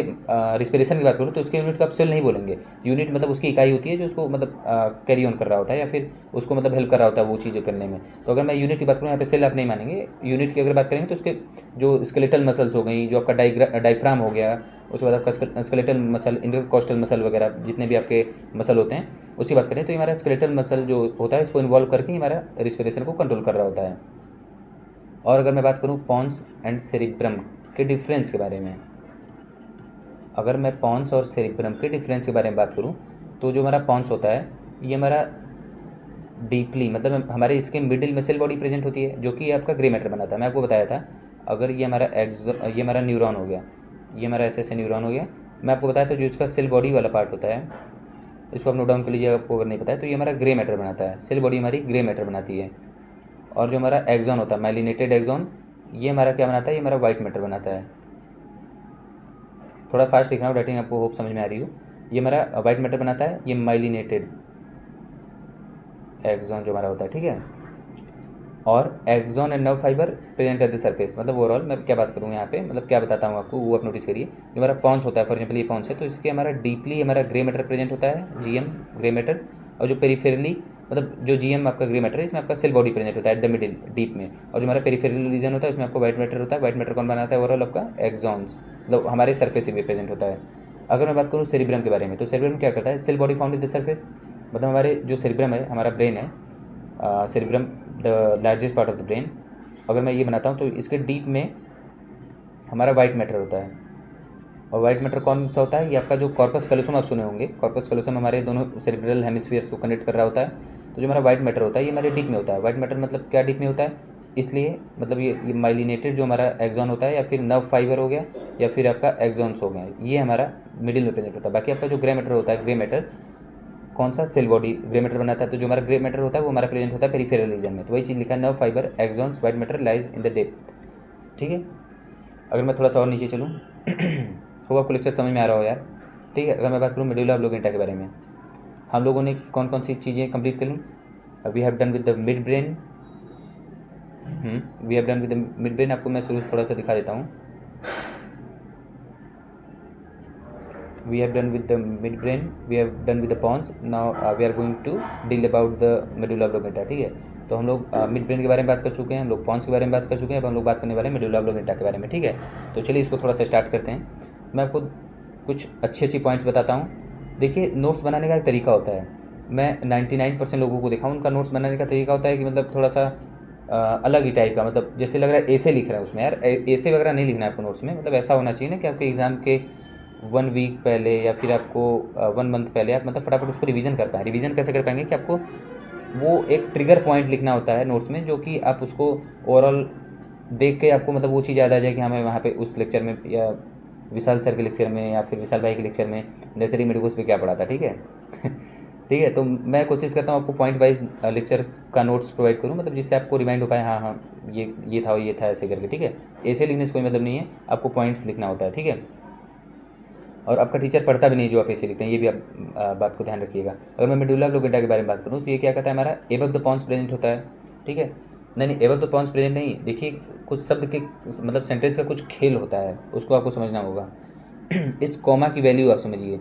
[SPEAKER 1] रिस्पिरेशन की बात करूँ तो उसके यूनिट का आप सेल नहीं बोलेंगे। यूनिट मतलब उसकी इकाई होती है जो उसको मतलब कैरी ऑन कर रहा होता है, या फिर उसको मतलब हेल्प कर रहा होता है वो चीज़ें करने में। तो अगर मैं यूनिट की बात करूँ यहाँ पे सेल आप नहीं मानेंगे, यूनिट की अगर बात करेंगे तो उसके जो स्केलेटल मसल्स हो गई, जो आपका डाइफ्राम हो गया, उसके बाद आपका स्केलेटल मसल, इंटरकोस्टल मसल वगैरह जितने भी आपके मसल होते हैं उसकी बात करें तो ये हमारा स्केलेटल मसल जो होता है इसको इन्वॉल्व करके हमारा रिस्पिरेशन को कंट्रोल कर रहा होता है। और अगर मैं बात करूँ पॉन्स एंड सेरिब्रम के डिफरेंस के बारे में, अगर मैं पॉन्स और सेरिब्रम के डिफरेंस के बारे में बात करूँ तो जो हमारा पॉन्स होता है ये हमारा डीपली मतलब हमारे इसके मिडिल में सेल बॉडी प्रेजेंट होती है, जो कि आपका ग्रे मैटर बनाता है। मैं आपको बताया था, अगर ये हमारा न्यूरॉन हो गया, ये हमारा ऐसे न्यूरॉन हो गया। मैं आपको बताया था जो इसका सेल बॉडी वाला पार्ट होता है, इसको आप नोट डाउन कर लीजिए आपको अगर नहीं पता है तो। ये हमारा ग्रे मैटर बनाता है, सेल बॉडी हमारी ग्रे मैटर बनाती है। और जो हमारा एक्सॉन होता है, माइलिनेटेड एक्सॉन, ये हमारा क्या बनाता है, ये हमारा वाइट मैटर बनाता है। थोड़ा फास्ट लिख रहा हूँ, राइटिंग आपको होप समझ में आ रही हो। ये हमारा वाइट मैटर बनाता है, ये माइलिनेटेड एक्सॉन जो हमारा होता है, ठीक है। और axon and nerve fibre present at the surface. मतलब ओवरऑल मैं क्या बात करूँ यहाँ पे, मतलब क्या बताता हूँ आपको वो आप नोटिस करिए। जो हमारा पॉन्स होता है, फॉर एग्जाम्पल ये पॉन्स है तो इसके हमारा डीपली हमारा ग्रे मैटर प्रेजेंट होता है, जीएम ग्रे मैटर। और जो पेरिफेरली मतलब जो जीएम आपका ग्रे मैटर है इसमें आपका सेल बॉडी प्रेजेंट होता है एट द मिडिल डीप में। और जो हमारा पेरिफेरल रीजन होता है उसमें आपको वाइट मैटर होता है। वाइट मैटर कौन बनाता है, ओवरऑल आपका एक्सॉन्स, मतलब हमारे सरफेस से प्रेजेंट होता है। अगर मैं बात करूँ सेरिब्रम के बारे में तो सेरिब्रम क्या करता है, cell body found in the surface. मतलब हमारे जो सेरिब्रम है, हमारा ब्रेन है, cerebrum the largest part of the brain. अगर मैं ये बनाता हूँ तो इसके डीप में हमारा वाइट मैटर होता है। और वाइट मैटर कौन सा होता है, ये आपका जो कॉर्पस कैलोसम आप सुने होंगे। कॉर्पस कैलोसम हमारे दोनों सेरिब्रल हेमिस्फीयर्स को कनेक्ट कर रहा होता है। तो जो हमारा वाइट मैटर होता है ये हमारे डीप में होता है। वाइट मैटर मतलब क्या डीप में होता है, इसलिए मतलब ये माइलिनेटेड जो हमारा एक्सॉन होता है या फिर नर्व फाइबर हो गया या फिर आपका एक्सॉन्स हो गए, ये हमारा मिडिल में प्रेजेंट होता है। बाकी आपका जो ग्रे मैटर होता है, ग्रे मैटर कौन सा, सेल बॉडी ग्रे मैटर बनाता है। तो जो हमारा ग्रे मैटर होता है वो हमारा प्रेजेंट होता है पेरिफेरल रीजन में। तो वही चीज़ लिखा है, nerve fibre axons white matter lies in the depth, ठीक है। अगर मैं थोड़ा सा और नीचे चलूँ तो आपको लेक्चर समझ में आ रहा हो यार, ठीक है। अगर मैं बात करूँ मेडुला ओब्लोंगेटा के बारे में, हम लोगों ने कौन कौन सी चीज़ें कंप्लीट कर ली। We have done with the mid brain, we have done with the mid brain. आपको मैं शुरू थोड़ा सा दिखा देता हूँ। we have done with the midbrain, we have done with the pons. Now we are going to deal about the medulla oblongata, ठीक है। तो हम लोग मिड ब्रेन के बारे में बात कर चुके हैं, हम लोग पॉन्स के बारे में बात कर चुके हैं, अब हम लोग बात करने वाले हैं मेडुला ओब्लोंगेटा के बारे में, ठीक है। तो चलिए इसको थोड़ा सा स्टार्ट करते हैं। मैं आपको कुछ अच्छी अच्छी पॉइंट्स बताता हूँ। देखिए, नोट्स बनाने का एक तरीका होता है। मैं 99% लोगों को देखा हूँ, उनका नोट्स बनाने का तरीका होता है कि मतलब थोड़ा सा अलग ही टाइप का, मतलब जैसे लग रहा है ऐसे लिख रहा है उसमें। यार ऐसे वगैरह नहीं लिखना है आपको नोट्स में। मतलब ऐसा होना चाहिए ना कि आपके एग्ज़ाम के 1 वीक पहले या फिर आपको 1 मंथ पहले आप मतलब फटाफट उसको रिवीजन कर पाएँ। रिवीजन कैसे कर पाएंगे कि आपको वो एक ट्रिगर पॉइंट लिखना होता है नोट्स में, जो कि आप उसको ओवरऑल देख के आपको मतलब वो चीज़ याद आ जाए कि हाँ, मैं वहाँ पे उस लेक्चर में या विशाल सर के लेक्चर में या फिर विशाल भाई के लेक्चर में नर्सरी मेडिकोस पे क्या पढ़ा था। ठीक है। ठीक है, तो मैं कोशिश करता हूँ आपको पॉइंट वाइज लेक्चर्स का नोट्स प्रोवाइड करूँ, मतलब जिससे आपको रिमाइंड हो पाए, हाँ हाँ ये था ऐसे करके। ठीक है, ऐसे लिखने से कोई मतलब नहीं है, आपको पॉइंट्स लिखना होता है। ठीक है, और आपका टीचर पढ़ता भी नहीं जो आप ऐसे लिखते हैं, ये भी आप बात को ध्यान रखिएगा। अगर मैं मेडुला ऑब्लिंगेटा के बारे में बात करूँ तो ये क्या कहता है, हमारा एबव द पॉन्स प्रेजेंट होता है। ठीक है, नहीं एबव द पॉन्स प्रेजेंट नहीं, देखिए कुछ शब्द के मतलब सेंटेंस का कुछ खेल होता है, उसको आपको समझना होगा। इस कॉमा की वैल्यू आप समझिए।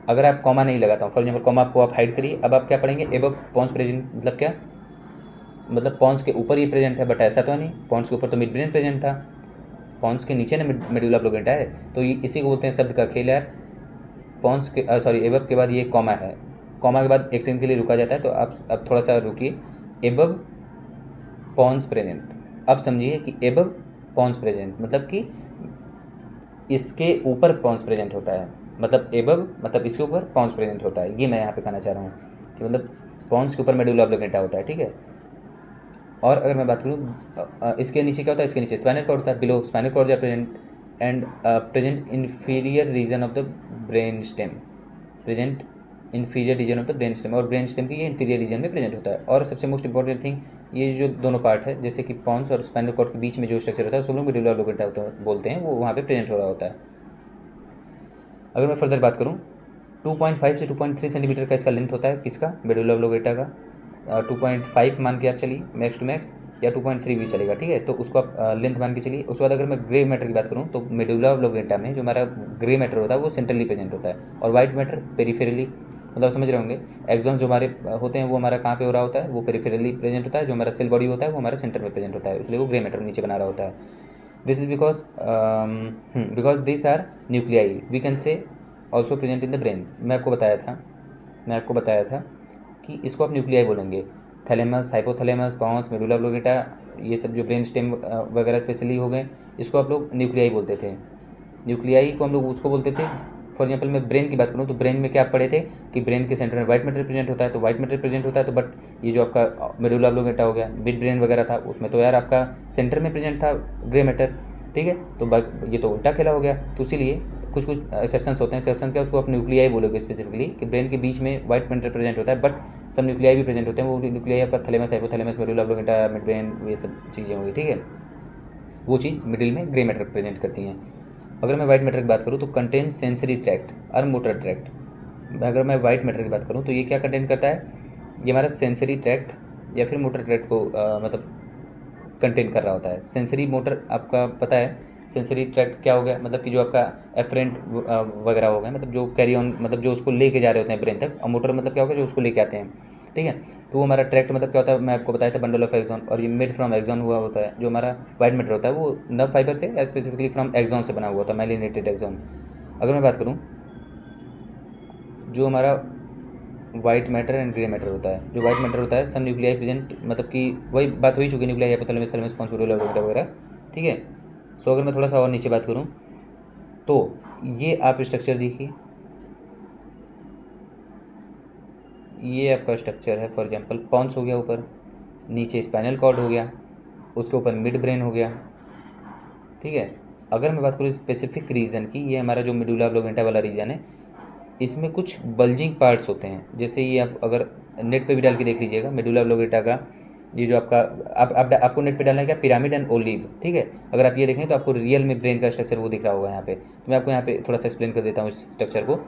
[SPEAKER 1] अगर आप कॉमा नहीं लगाता हूँ, फॉर एग्जाम्पल कॉमा को आप हाइड करिए, अब आप क्या पढ़ेंगे, एबव पॉन्स प्रेजेंट मतलब क्या, मतलब पॉन्स के ऊपर ये प्रेजेंट है, बट ऐसा तो नहीं, पॉन्स के ऊपर तो मिड ब्रेन प्रेजेंट था, पॉन्स के नीचे ना मेडुला ऑब्लिंगेटा है। तो ये इसी को बोलते हैं शब्द का खेल यार। पॉन्स के सॉरी एबव के बाद ये कॉमा है, कॉमा के बाद एक सेकंड के लिए रुका जाता है, तो आप अब थोड़ा सा रुकिए। एबव पॉन्स प्रेजेंट, अब समझिए कि एबव पॉन्स प्रेजेंट मतलब कि इसके ऊपर पॉन्स प्रेजेंट होता है, मतलब एबव मतलब इसके ऊपर पॉन्स प्रेजेंट होता है, ये मैं यहाँ पे कहना चाह रहा हूँ कि मतलब पॉन्स के ऊपर मेडुला ऑब्लिंगेटा होता है। ठीक है, और अगर मैं बात करूँ इसके नीचे क्या होता है, इसके नीचे स्पाइनल कॉर्ड होता है, बिलो स्पाइनल कॉर्ड या present and present inferior region of the brain stem, present inferior region of the brain stem, और ब्रेन स्टेम की ये इन्फीरियर रीजन में प्रेजेंट होता है। और सबसे मोस्ट इंपॉर्टेंट थिंग, ये जो दोनों पार्ट है जैसे कि पॉन्स और स्पाइनल कॉर्ड के बीच में जो स्ट्रक्चर होता है उसको लोग मेडुला ऑब्लिंगेटा बोलते हैं, वो वहाँ पे प्रेजेंट हो रहा होता है। अगर मैं फर्दर बात करूँ, 2.5 से 2.3 सेंटीमीटर का इसका लेंथ होता है, किसका, मेडुला ऑब्लिंगेटा का। 2.5 मान के आप चलिए मैक्स टू मैक्स, या 2.3 भी चलेगा। ठीक है, तो उसको आप लेंथ मान के चलिए। उसके बाद अगर मैं ग्रे मैटर की बात करूँ तो मेडुला ऑब्लिंगेटा में जो हमारा ग्रे मैटर होता है वो सेंट्रली प्रेजेंट होता है, और वाइट मैटर पेरिफेरली, मतलब समझ रहे होंगे। एक्सॉन्स जो हमारे होते हैं वो हमारा कहाँ पे हो रहा होता है, वो पेरिफेरली प्रेजेंट होता है। जो हमारा सेल बॉडी होता है वो हमारा सेंटर में प्रेजेंट होता है, इसलिए वो ग्रे मैटर नीचे बना रहा होता है। This is because this are nuclei we can say also present in the brain. मैं आपको बताया था कि इसको आप न्यूक्लियाई बोलेंगे। Thalamus, hypothalamus, pons, medulla oblongata, ये सब जो ब्रेन स्टेम वगैरह स्पेशली हो गए, इसको आप लोग न्यूक्लियाई बोलते थे। न्यूक्लियाई को हम लोग उसको बोलते थे। फॉर एग्जाम्पल मैं ब्रेन की बात करूँ तो ब्रेन में क्या आप पढ़े थे कि ब्रेन के सेंटर में वाइट मैटर प्रेजेंट होता है, तो वाइट मैटर प्रेजेंट होता है, तो बट ये जो आपका मेडुला ऑब्लिंगेटा हो गया, मिड ब्रेन वगैरह था, उसमें तो यार आपका सेंटर में प्रेजेंट था ग्रे मैटर। ठीक है, तो ये तो उल्टा खेला हो गया। तो इसीलिए कुछ कुछ एक्सेप्शंस होते हैं। एक्सेप्शन क्या, उसको आप न्यूक्लियाई बोलोगे स्पेसिफिकली, कि ब्रेन के बीच में वाइट मैटर प्रेजेंट होता है, बट सब न्यूक्लियाई भी प्रेजेंट होते हैं। वो न्यूक्लियाई आपका thalamus, hypothalamus, medulla oblongata, mid brain, ये सब चीज़ें होंगी। ठीक है, वो चीज़ मिडिल में ग्रे मैटर प्रेजेंट करती हैं। अगर मैं वाइट मैटर की बात करूँ तो कंटेन सेंसरी ट्रैक्ट और मोटर ट्रैक्ट। अगर मैं वाइट मैटर की बात करूँ तो ये क्या कंटेन करता है, ये हमारा सेंसरी ट्रैक्ट या फिर मोटर ट्रैक्ट को मतलब कंटेन कर रहा होता है। सेंसरी मोटर आपका पता है, सेंसरी ट्रैक्ट क्या हो गया, मतलब कि जो आपका एफरेंट वगैरह हो गया, मतलब जो कैरी ऑन, मतलब जो उसको लेके जा रहे होते हैं ब्रेन तक, और मोटर मतलब क्या होगा, जो उसको लेके आते हैं। ठीक है, तो वो हमारा ट्रैक्ट मतलब क्या होता है, मैं आपको बताया था बंडल ऑफ एक्सॉन, और ये मेड फ्रॉम एक्सॉन हुआ होता है। जो हमारा वाइट मैटर होता है वो नर्व फाइबर से या स्पेसिफिकली फ्रॉम एक्सॉन से बना हुआ होता है, माइलिनेटेड एक्सॉन। अगर मैं बात करूँ, जो हमारा white matter and grey matter होता है, जो वाइट मैटर होता है सम न्यूक्लियाई प्रेजेंट, मतलब कि वही बात हो ही चुकी, nuclei, hypothalamus, thalamus, pons, medulla oblongata वगैरह। ठीक है, सो अगर मैं थोड़ा सा और नीचे बात करूँ तो ये आप स्ट्रक्चर देखिए, ये आपका स्ट्रक्चर है। फॉर एग्जांपल पॉन्स हो गया ऊपर, नीचे स्पाइनल कॉर्ड हो गया, उसके ऊपर मिड ब्रेन हो गया। ठीक है, अगर मैं बात करूँ स्पेसिफिक रीजन की, ये हमारा जो मेडुला ऑब्लिंगेटा वाला रीजन है, इसमें कुछ बल्जिंग पार्ट्स होते हैं। जैसे ये आप अगर नेट पे भी डाल के देख लीजिएगा मेडुला ऑब्लिंगेटा का, ये जो आपका आपको नेट पे डालना है क्या, पिरामिड एंड ओलिव। ठीक है, अगर आप ये देखें तो आपको रियल में ब्रेन का स्ट्रक्चर वो दिख रहा होगा यहाँ पे। तो मैं आपको यहाँ पे थोड़ा सा एक्सप्लेन कर देता हूँ इस स्ट्रक्चर को।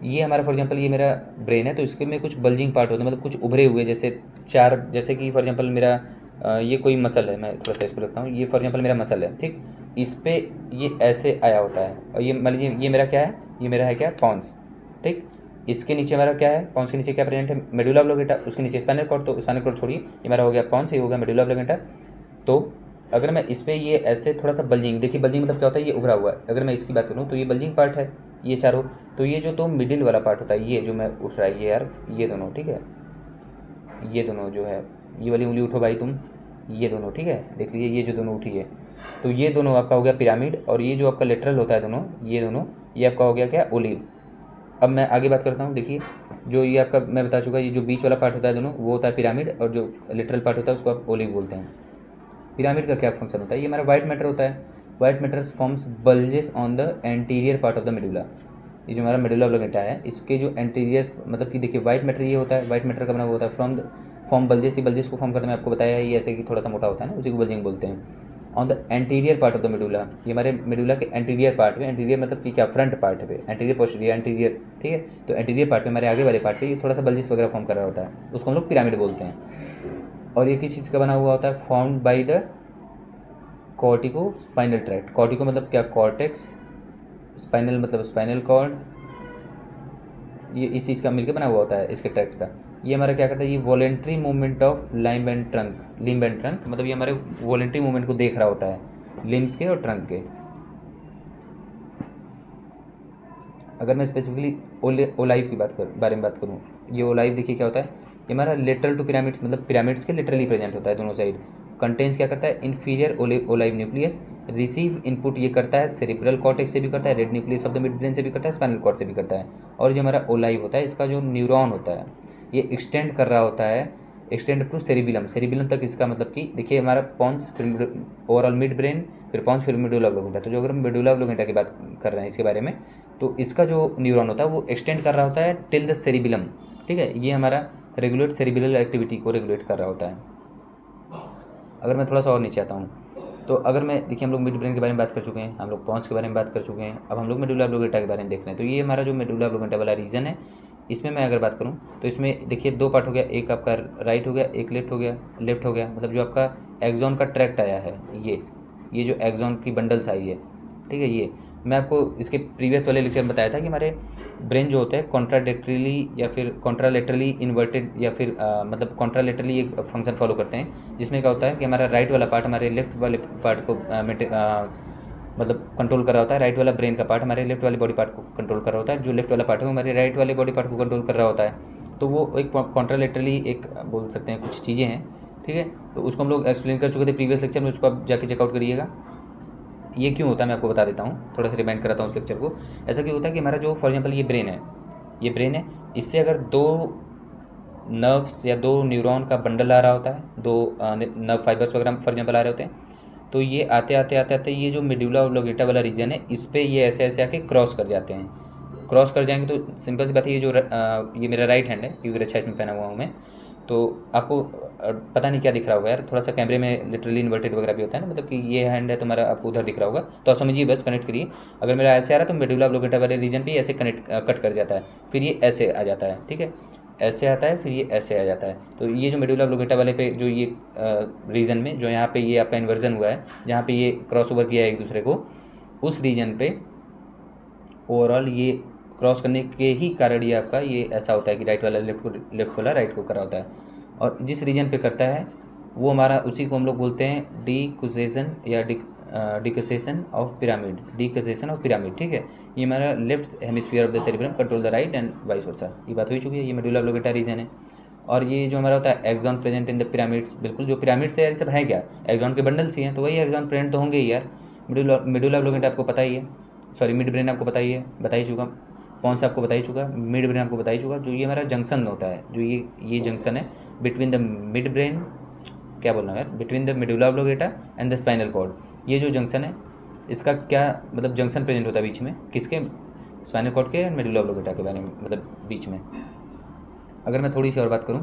[SPEAKER 1] ये हमारा फॉर एग्जांपल ये मेरा ब्रेन है, तो इसके में कुछ बल्जिंग पार्ट होते हैं, मतलब कुछ उभरे हुए, जैसे चार, जैसे कि फॉर एग्जांपल मेरा ये कोई मसल है, मैं थोड़ा सा इसको रखता हूँ, ये फॉर एग्जांपल मेरा मसल है। ठीक, इस पे ये ऐसे आया होता है, और ये मान लीजिए ये मेरा क्या है, ये मेरा है क्या, पॉन्स। ठीक, इसके नीचे हमारा क्या है, पॉन्स के नीचे क्या प्रेजेंट है, मेडुला ऑब्लिंगेटा, उसके नीचे स्पाइनल कॉर्ड। तो स्पाइनल कॉर्ड छोड़िए, ये मेरा हो गया पॉन्स, ये हो गया मेडुला ऑब्लिंगेटा। तो अगर मैं इस पर ये ऐसे थोड़ा सा बल्जिंग, देखिए बल्जिंग मतलब क्या होता है, ये उभरा हुआ है। अगर मैं इसकी बात करूँ तो ये बल्जिंग पार्ट है, ये चारों। तो ये जो तो मिडिल वाला पार्ट होता है, ये जो मैं उठ रहा है ये यार, ये दोनों, ठीक है, ये दोनों जो है, ये वाली उंगली उठो भाई तुम, ये दोनों, ठीक है, देख लीजिए ये जो दोनों उठी है, तो ये दोनों आपका हो गया पिरामिड। और ये जो आपका लेटरल होता है दोनों, ये दोनों, ये आपका हो गया क्या, ओलिव। अब मैं आगे बात करता हूँ। देखिए जो ये आपका मैं बता चुका, ये जो बीच वाला पार्ट होता है दोनों, वो होता है पिरामिड, और जो लिटरल पार्ट होता है उसको आप ओलिव बोलते हैं। पिरामिड का क्या फंक्शन होता है, ये हमारा वाइट मैटर होता है। White matter forms bulges on the anterior part of the medulla. ये जो हमारा मेडुला ऑब्लोंगेटा है, इसके जो एंटीरियर, मतलब कि देखिए वाइट मैटर ये होता है, वाइट मैटर का बना हुआ होता है फ्रॉम फॉर्म बल्जेस। ये बल्जेस को फॉर्म करते मैं आपको बताया, ये ऐसे कि थोड़ा सा मोटा होता है ना, उसी को बल्जिंग बोलते हैं। On the anterior part of the medulla, ये हमारे मेडुला के एंटीरियर पार्ट में, एंटीरियर मतलब कि क्या, फ्रंट पार्ट पे, एंटीरियर पोस्टीरियर एंटीरियर, ठीक है। तो एंटीरियर पार्ट में, हमारे आगे वाले पार्ट पे ये थोड़ा सा बल्जिस वगैरह फॉर्म कर रहा होता है, उसको हम लोग पिरामिड बोलते हैं। और ये किस चीज़ का बना हुआ होता है, formed by the cortico spinal tract. Cortico मतलब क्या, कॉर्टेक्स, स्पाइनल मतलब स्पाइनल कॉर्ड, ये इस चीज़ का मिलकर बना हुआ होता है, इसके ट्रैक्ट का। ये हमारा क्या करता है, ये voluntary movement of limb and trunk, मतलब ये हमारे वॉलेंट्री मूवमेंट को देख रहा होता है, लिम्स के और ट्रंक के। अगर मैं स्पेसिफिकली ओलाइव की बारे में बात करूँ, ये ओलाइव देखिए क्या होता है, ये हमारा लेटरल टू पिरामिड्स, मतलब पिरामिड्स के लिटरली प्रेजेंट होता है दोनों साइड। कंटेंस क्या करता है, इन्फीरियर ओलाइव न्यूक्लियस। रिसीव इनपुट ये करता है सेरिब्रल कॉर्टेक्स से भी करता है, red nucleus of the mid brain से भी करता है, स्पाइनल कॉर्ड से भी करता है। और जो हमारा ओलाइव होता है, इसका जो न्यूरॉन होता है, ये एक्सटेंड कर रहा होता है, एक्सटेंड टू सेरिबिलम, सेरिबिलम तक इसका मतलब कि देखिए हमारा पॉन्स, फिर ओवरऑल मिड ब्रेन, फिर पॉन्स, फिर मेडुला ऑब्लोंगेटा। तो जो अगर हम मेडुला ऑब्लोंगेटा की बात कर रहे हैं इसके बारे में, तो इसका जो न्यूरॉन होता है वो एक्सटेंड कर रहा होता है टिल द सेरिबिलम, ठीक है। ये हमारा रेगुलेट सेरिबिलल एक्टिविटी को रेगुलेट कर रहा होता है। अगर मैं थोड़ा सा और नीचे आता हूँ, तो अगर मैं देखिए, हम लोग मिड ब्रेन के बारे में बात कर चुके हैं, हम लोग पॉन्स के बारे में बात कर चुके हैं, अब हम लोग मेडुला ऑब्लोंगेटा के बारे में देख रहे हैं। तो ये हमारा जो मेडुला ऑब्लोंगेटा वाला रीजन है, इसमें मैं अगर बात करूँ तो इसमें देखिए दो पार्ट हो गया, एक आपका राइट हो गया, एक लेफ्ट हो गया। लेफ्ट हो गया मतलब जो आपका एक्सॉन का ट्रैक्ट आया है, ये जो एक्सॉन की बंडल्स आई है, ठीक है। ये मैं आपको इसके प्रीवियस वाले लेक्चर में बताया था कि हमारे ब्रेन जो होता है कॉन्ट्राडिक्टरीली या फिर कॉन्ट्रालेटरली इन्वर्टेड, या फिर मतलब कॉन्ट्रालेटरली एक फंक्शन फॉलो करते हैं, जिसमें क्या होता है कि हमारा राइट वाला पार्ट हमारे लेफ्ट वाले पार्ट को मतलब कंट्रोल कर रहा होता है, राइट वाला ब्रेन का पार्ट हमारे लेफ्ट वाले बॉडी पार्ट को कंट्रोल कर रहा होता है, जो लेफ्ट वाला पार्ट है वो हमारे राइट वाले बॉडी पार्ट को कंट्रोल कर रहा होता है। तो वो एक कॉन्ट्रालेटरली एक बोल सकते हैं कुछ चीज़ें हैं, ठीक है। तो उसको हम लोग एक्सप्लेन कर चुके थे प्रीवियस लेक्चर में, उसको आप जाके चेकआउट करिएगा। ये क्यों होता है मैं आपको बता देता हूँ, थोड़ा सा रिमाइंड कराता हूँ उस लेक्चर को। ऐसा क्यों होता है कि हमारा जो फॉर एग्जांपल ये ब्रेन है, इससे अगर दो नर्व्स या दो न्यूरॉन का बंडल आ रहा होता है, दो नर्व फाइबर्स वगैरह फॉर एग्जांपल आ रहे होते हैं, तो ये आते आते ये जो मेडुला ऑब्लोंगेटा वाला रीजन है, इस पर ये ऐसे ऐसे आके क्रॉस कर जाते हैं। क्रॉस कर जाएंगे तो सिंपल सी बात है, ये जो ये मेरा राइट हैंड है क्योंकि अच्छा इसमें पहना हुआ हूँ मैं, तो आपको पता नहीं क्या दिख रहा होगा यार, थोड़ा सा कैमरे में लिटरली इन्वर्टेड वगैरह भी होता है ना, मतलब कि ये हैंड है तुम्हारा, आपको उधर दिख रहा होगा, तो आप समझिए बस, कनेक्ट करिए। अगर मेरा ऐसे आ रहा है तो मेडुला ऑब्लोंगेटा वाले रीजन भी ऐसे कट कर जाता है, फिर ये ऐसे आ जाता है, ठीक है, ऐसे आता है, फिर ये ऐसे आ जाता है। तो ये जो मेडुला ऑब्लोंगेटा वाले पे जो ये रीजन में जो यहाँ पे ये आपका इन्वर्जन हुआ है, जहाँ पे ये क्रॉस ओवर किया है एक दूसरे को, उस रीजन पे ओवरऑल ये क्रॉस करने के ही कारण ये आपका ये ऐसा होता है कि राइट वाला लेफ्ट वाला राइट को करा होता है। और जिस रीजन पे करता है वो हमारा, उसी को हम लोग बोलते हैं डिक्यूसेशन या डिक्यूसेशन ऑफ पिरामिड, ठीक है। ये हमारा left hemisphere of the cerebrum control the right and vice versa, ये बात हो चुकी है। ये मेडुला ऑब्लोंगेटा रीजन है। और ये जो हमारा होता है axon present in the pyramids, बिल्कुल जो पिरामिड्स है यार, सब है क्या, एक्सॉन के बंडल्स ही हैं, तो वही एक्सॉन प्रेजेंट तो होंगे ही यार। मेडुला ऑब्लोंगेटा आपको पता ही है, सॉरी मिड ब्रेन आपको बता ही चुका, कौन सा आपको बता ही चुका, मिड ब्रेन आपको बता ही चुका। जो ये हमारा जंक्शन होता है, जो ये जंक्शन है बिटवीन द मिड ब्रेन, क्या बोलना है यार, between the medulla oblongata and the spinal cord, ये जो जंक्शन है इसका क्या मतलब जंक्शन प्रेजेंट होता है बीच में, किसके, स्पाइनल कॉर्ड के मेडुला ऑब्लोंगेटा के बारे में, मतलब बीच में। अगर मैं थोड़ी सी और बात करूँ,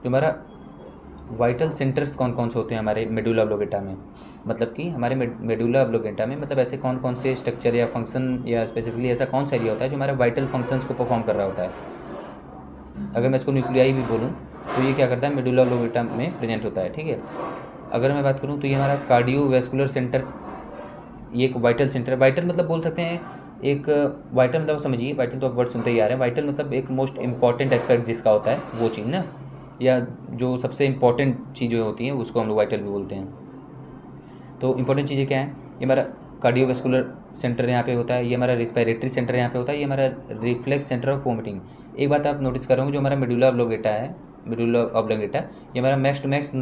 [SPEAKER 1] जो हमारा वाइटल सेंटर्स कौन कौन से होते हैं हमारे मेडुला ऑब्लोंगेटा में, मतलब कि हमारे मेडुला ऑब्लोंगेटा में मतलब ऐसे कौन कौन से स्ट्रक्चर या फंक्शन या स्पेसिफिकली ऐसा कौन सा एरिया होता है जो हमारा वाइटल फंक्शंस को परफॉर्म कर रहा होता है। अगर मैं इसको न्यूक्लियाई भी बोलूँ तो ये क्या करता है, मेडुला ऑब्लोंगेटा में प्रेजेंट होता है, ठीक है। अगर मैं बात करूँ तो ये हमारा कार्डियोवैस्कुलर सेंटर, ये एक वाइटल सेंटर है। वाइटल मतलब बोल सकते हैं एक, वाइटल मतलब समझिए, वाइटल तो आप वर्ड सुनते ही आ रहे हैं, वाइटल मतलब एक मोस्ट इंपॉर्टेंट एस्पेक्ट जिसका होता है वो चीज़ ना, या जो सबसे इंपॉर्टेंट चीज़ें होती हैं उसको हम लोग वाइटल भी बोलते हैं। तो इंपॉर्टेंट चीज़ें क्या हैं, ये हमारा कार्डियोवैस्कुलर सेंटर यहाँ पे होता है, ये हमारा रिस्पिरेटरी सेंटर यहाँ पे होता है, ये हमारा रिफ्लेक्स सेंटर ऑफ वोमिटिंग। एक बात आप नोटिस कर रहे होंगे, जो हमारा मेडुला ऑब्लोंगेटा है, मेडुला ऑब्लोंगेटा, ये हमारा max to max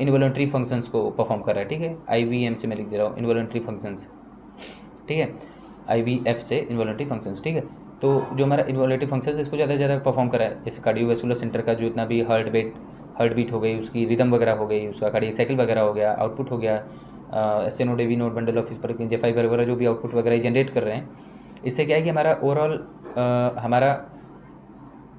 [SPEAKER 1] involuntary functions को परफॉर्म कर रहा है, ठीक है। IVM से मैं लिख दे रहा हूँ, इनवॉलंटरी फंक्शंस, ठीक है, IVF से इनवॉलंटरी फंक्शंस, ठीक है। तो जो हमारा इनवॉलंटरी फंक्शंस इसको ज़्यादा से ज़्यादा परफॉर्म कर रहा है, जैसे कार्डियोवैस्कुलर सेंटर का जो इतना भी हार्ट बीट हो गई, उसकी रिदम वगैरह हो गई, उसका कार्डियक साइकिल वगैरह हो गया, आउटपुट हो गया, SN node AV node bundle of J5 वगैरह जो भी आउटपुट वगैरह जनरेट कर रहे हैं, इससे क्या है कि हमारा ओवरऑल हमारा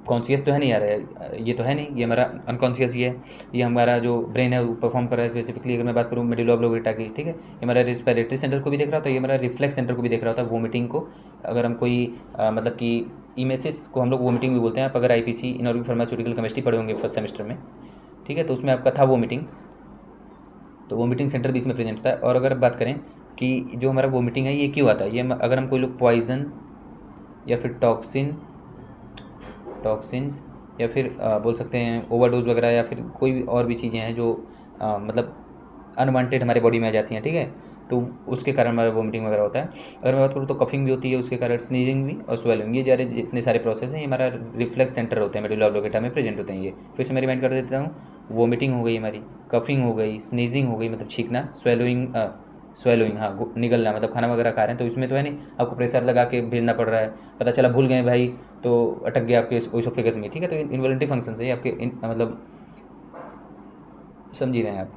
[SPEAKER 1] कॉन्शियस तो है नहीं, आ रहा है ये तो है नहीं, ये हमारा अनकॉन्शियस ही है, ये हमारा जो ब्रेन है वो परफॉर्म कर रहा है। स्पेसिफिकली अगर मैं बात करूँ मेडुला ऑब्लोंगेटा की, ठीक है, ये हमारा रिस्पिरेटरी सेंटर को भी देख रहा होता है, ये हमारा रिफ्लेक्स सेंटर को भी देख रहा होता है, वोमिटिंग को। अगर हम कोई मतलब कि इमेसिस को हम लोग वोमिटिंग भी बोलते हैं। आप अगर IPC इनऑर्गेनिक फार्मास्यूटिकल केमिस्ट्री पढ़े होंगे फर्स्ट सेमेस्टर में, ठीक है, तो उसमें आपका था वोमिटिंग, तो वोमिटिंग सेंटर भी इसमें प्रेजेंट होता है। और अगर बात करें कि जो हमारा वोमिटिंग है ये क्यों आता है, ये अगर हम कोई लोग पॉइजन या फिर टॉक्सिन्स या फिर बोल सकते हैं ओवरडोज वगैरह, या फिर कोई भी और भी चीज़ें हैं जो मतलब अनवांटेड हमारे बॉडी में आ जाती हैं, ठीक है, तो उसके कारण हमारा वोमिटिंग वगैरह होता है। अगर मैं बात करूँ तो कफिंग भी होती है, उसके कारण स्नीजिंग भी और स्वेलिंग, ये जितने सारे प्रोसेस हैं ये हमारा रिफ्लेक्स सेंटर होते हैं, मेडुला ऑब्लोंगेटा में प्रेजेंट होते हैं। ये फिर से मैं रिमाइंड कर देता हूँ, वोमिटिंग हो गई हमारी, कफिंग हो गई, स्नीजिंग हो गई मतलब छींकना, स्वेलोइंग हाँ निगलना, मतलब खाना वगैरह खा रहे हैं तो इसमें तो है नहीं, आपको प्रेशर लगा के भेजना पड़ रहा है, पता चला भूल गए भाई तो अटक गया आपके ओसोफेगस में, ठीक है। तो इनवॉलंटरी फंक्शन है आपके मतलब समझ ही रहे हैं आप।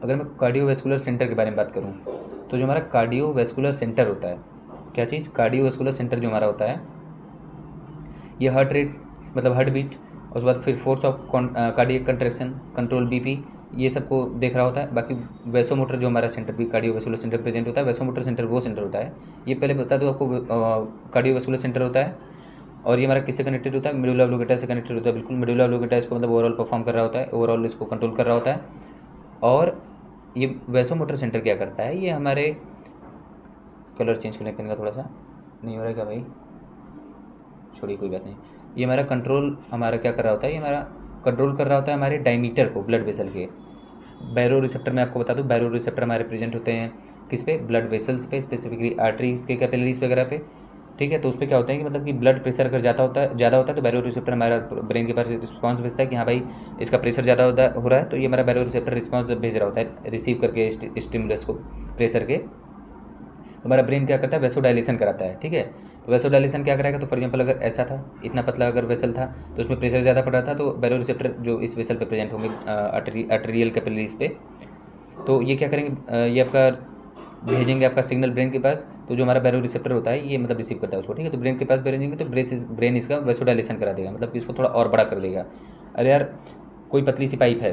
[SPEAKER 1] अगर मैं कार्डियोवैस्कुलर सेंटर के बारे में बात करूँ, तो जो हमारा कार्डियोवैस्कुलर सेंटर होता है, क्या चीज़, कार्डियोवैस्कुलर सेंटर जो हमारा होता है, ये हार्ट रेट मतलब हार्ट बीट, और उसके बाद फिर force of cardiac contraction, control BP, ये सबको देख रहा होता है। बाकी वैसोमोटर जो हमारा सेंटर भी कार्डियोवैस्कुलर सेंटर प्रेजेंट होता है, वैसोमोटर सेंटर वो सेंटर होता है, ये पहले बता दूँ आपको, कार्डियोवैस्कुलर सेंटर होता है। और ये हमारा किससे कनेक्टेड होता है, मेडुला ऑब्लोंगेटा से कनेक्टेड होता है, बिल्कुल मेडुला ऑब्लोंगेटा इसको मतलब ओवरऑल परफॉर्म कर रहा होता है, ओवरऑल इसको कंट्रोल कर रहा होता है। और ये वैसोमोटर सेंटर क्या करता है, ये हमारे कलर चेंज करने का थोड़ा सा नहीं हो रहा है क्या भाई, छोड़िए कोई बात नहीं। ये हमारा कंट्रोल हमारा क्या कर रहा होता है, ये हमारा कंट्रोल कर रहा होता है हमारे डायमीटर को ब्लड वेसल के। बैरो रिसेप्टर मैं आपको बता दूं, बैरो रिसेप्टर हमारे प्रेजेंट होते हैं किस पे, ब्लड वेसल्स पे, स्पेसिफिकली आर्टरीज के कैपिलरीज वगैरह पे, ठीक है। तो उस पर क्या होता है कि मतलब कि ब्लड प्रेशर अगर ज़्यादा होता है तो बैरो रिसेप्टर हमारा ब्रेन के पास रिस्पॉन्स भेजता है कि हाँ भाई इसका प्रेशर ज़्यादा हो रहा है, तो ये हमारा बैरो रिसेप्टर रिस्पॉन्स भेज रहा होता है रिसीव करके स्टिमुलस को प्रेशर के। तो हमारा ब्रेन क्या करता है, वैसोडाइलेशन कराता है, ठीक है। तो वैसोडाइलेशन क्या कराएगा, तो फॉर एग्जांपल अगर ऐसा था, इतना पतला अगर वेसल था तो उसमें प्रेशर ज़्यादा पड़ रहा था, तो बैरो रिसेप्टर जो इस वेसल पे प्रेजेंट होंगे आर्टेरियल कैपिलरीज पे, तो ये क्या करेंगे, ये आपका भेजेंगे आपका सिग्नल ब्रेन के पास। तो जो हमारा बैरो रिसेप्टर होता है ये मतलब रिसीव करता है उसको, ठीक है। तो ब्रेन के पास भेजेंगे तो ब्रेन इसका वैसोडाइलेशन करा देगा, मतलब कि इसको थोड़ा और बड़ा कर देगा। अरे यार कोई पतली सी पाइप है,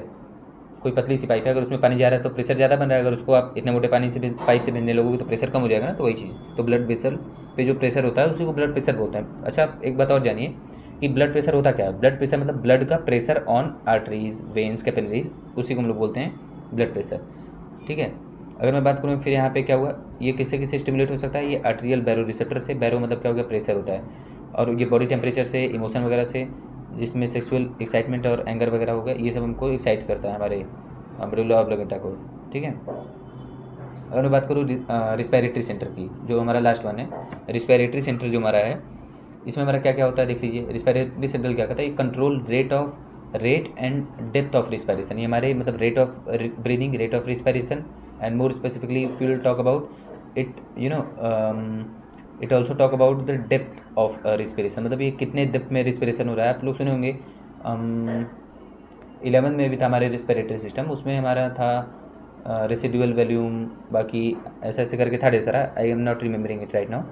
[SPEAKER 1] अगर उसमें पानी जा रहा है तो प्रेशर ज़्यादा बन रहा है, अगर उसको आप इतने मोटे पानी से पाइप से भेजने लगोगे तो प्रेशर कम हो जाएगा ना, तो वही चीज़। तो ब्लड वेसल पे जो प्रेशर होता है उसी को ब्लड प्रेशर बोलते हैं। अच्छा एक बात और जानिए कि ब्लड प्रेशर होता क्या है, ब्लड प्रेशर मतलब ब्लड का pressure on arteries, veins, capillaries, उसी को हम लोग बोलते हैं ब्लड प्रेशर, ठीक है। अगर मैं बात करूँ फिर यहाँ पे क्या हुआ, ये किससे किससे स्टिमुलेट हो सकता है, ये आर्टेरियल बैरो रिसेप्टर से, बैरो मतलब क्या हो गया, प्रेशर होता है, और ये बॉडी टेम्परेचर से, इमोशन वगैरह से, जिसमें सेक्सुअल एक्साइटमेंट और एंगर वगैरह हो गया, ये सब हमको एक्साइट करता है हमारे मेडुला ऑब्लोंगेटा को, ठीक है। अगर मैं बात करूँ रिस्पिरेटरी सेंटर की, जो हमारा लास्ट वन है, रिस्पिरेटरी सेंटर जो हमारा है, इसमें हमारा क्या क्या होता है देख लीजिए। रिस्पिरेटरी सेंटर क्या करता है, ये control rate and depth of respiration, ये हमारे मतलब rate of breathing, rate of respiration, and more specifically if you will talk about it, you know it also talk about the depth of respiration, मतलब ये कितने depth में respiration हो रहा है। आप लोग सुने होंगे 11 में भी था हमारे रिस्पिरेटरी सिस्टम, उसमें हमारा था रेसिडुअल वॉल्यूम, बाकी ऐसे ऐसे करके था ढेर सारा, I am not remembering it right now,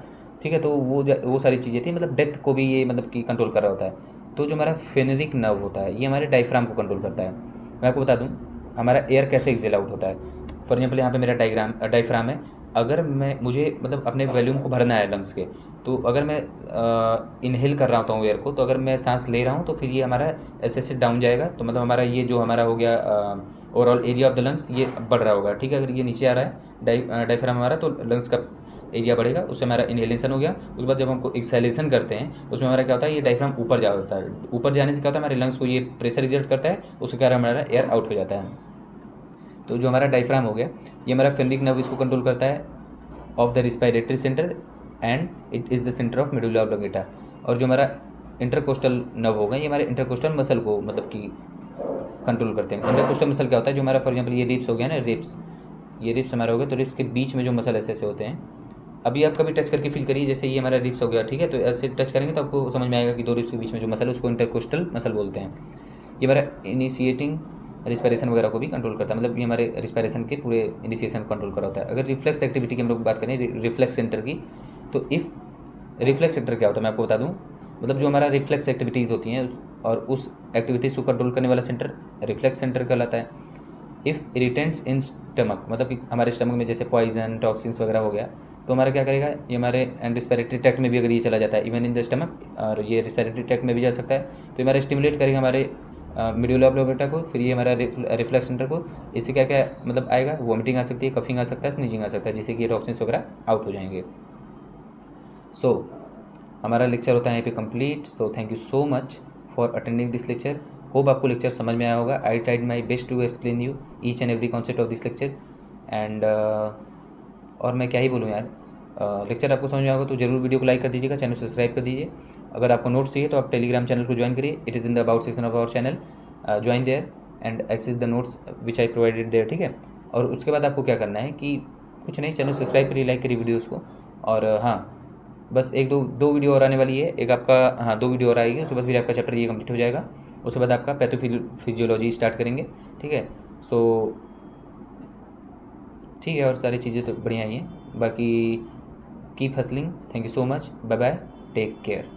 [SPEAKER 1] ठीक है। तो वो सारी चीज़ें थी, मतलब डेप्थ को भी ये मतलब कि कंट्रोल कर रहा होता है। तो जो हमारा फेनेरिक नर्व होता है ये हमारे डायफ्राम को कंट्रोल करता है। मैं आपको बता दूं हमारा एयर कैसे एक्सेल आउट होता है। फॉर एग्जाम्पल यहाँ पे मेरा डायफ्राम है, अगर मुझे मतलब अपने वॉल्यूम को भरना है लंग्स के, तो अगर मैं इनहेल कर रहा होता हूँ एयर को, तो अगर मैं सांस ले रहा हूँ तो फिर ये हमारा ऐसे ऐसे डाउन जाएगा, तो मतलब हमारा ये जो हमारा हो गया overall area of the lungs ये बढ़ रहा होगा, ठीक है। अगर ये नीचे आ रहा है डायफ्राम हमारा, तो लंग्स का एरिया बढ़ेगा, उससे हमारा इनहेलेशन हो गया। उसके बाद जब हमको एक्सहेलेशन करते हैं उसमें हमारा क्या होता है, ये डायफ्राम ऊपर जा होता है, ऊपर जाने से क्या होता है हमारे लंग्स को ये प्रेशर रिजल्ट करता है, उसके कारण हमारा एयर आउट हो जाता है। तो जो हमारा डायफ्राम हो गया ये हमारा फेनरिक नर्व इसको कंट्रोल करता है, of the respiratory centre and it is the centre of medulla oblongata. और जो हमारा इंटरकोस्टल नर्व होगा ये हमारे इंटरकोस्टल मसल को मतलब कि कंट्रोल करते हैं। इंटरकोस्टल मसल क्या होता है, जो हमारा फॉर एग्जांपल ये रिब्स हो गया ना, रिब्स, ये रिब्स हमारा हो गया, तो रिब्स के बीच में जो मसल ऐसे ऐसे होते हैं, अभी आप कभी टच करके फील करिए, जैसे ये हमारा रिब्स हो गया, ठीक है, तो ऐसे टच करेंगे तो आपको समझ में आएगा कि दो रिब्स के बीच में जो मसल है उसको इंटरकोस्टल मसल बोलते हैं। ये हमारा इनिशिएटिंग रिस्पायरेशन वगैरह को भी कंट्रोल करता है, मतलब ये हमारे रिस्पायरेशन के पूरे इनिशिएशन को कंट्रोल कर रहा होता है। अगर रिफ्लेक्स एक्टिविटी की हम लोग बात करें, रिफ्लेक्स सेंटर की, तो इफ़ रिफ्लेक्स सेंटर क्या होता है मैं आपको बता दूं, मतलब जो हमारा रिफ्लेक्स एक्टिविटीज़ होती हैं और उस एक्टिविटीज़ को कंट्रोल करने वाला सेंटर रिफ्लेक्स सेंटर कहलाता है। इफ़ इरिटेंट्स इन स्टमक, मतलब कि हमारे स्टमक में जैसे पॉइजन टॉक्सिन्स वगैरह हो गया, तो हमारा क्या करेगा, ये हमारे एंड रिस्पिरेटरी ट्रैक्ट में भी अगर ये चला जाता है, इवन इन द स्टमक, और ये रिस्पिरेटरी ट्रैक्ट में भी जा सकता है, तो ये हमारा स्टिमुलेट करेगा हमारे मेडुला ऑब्लोंगेटा को, फिर ये हमारा रिफ्लेक्स सेंटर को। इससे क्या क्या मतलब आएगा, वॉमिटिंग आ सकती है, कफिंग आ सकता है, स्नीजिंग आ सकता है, जिससे कि टॉक्सिन्स वगैरह आउट हो जाएंगे। सो हमारा लेक्चर होता है यहाँ पे complete. So thank you so much for attending this lecture. Hope आपको लेक्चर समझ में आया होगा। I tried my best to explain you each and every concept of this lecture and और मैं क्या ही बोलूँ यार, लेक्चर आपको समझ में आएगा तो जरूर वीडियो को लाइक कर दीजिएगा, चैनल सब्सक्राइब कर दीजिए। अगर आपको नोट्स चाहिए तो आप टेलीग्राम चैनल को ज्वाइन करिए, it is in the about section of our channel, join there and access the notes which I provided there, ठीक है। और उसके बाद आपको क्या करना है कि कुछ नहीं, चैनल सब्सक्राइब करिए, लाइक करिए वीडियोज़ को, और हाँ बस एक दो वीडियो और आने वाली है, एक आपका, हाँ 2 वीडियो और आएगी, उसके बाद फिर आपका चैप्टर ये कंप्लीट हो जाएगा, उसके बाद आपका पैथोफिजियोलॉजी स्टार्ट करेंगे, ठीक है। सो ठीक है, और सारी चीज़ें तो बढ़िया ही हैं, बाकी keep hustling. Thank you so much, bye bye, take care.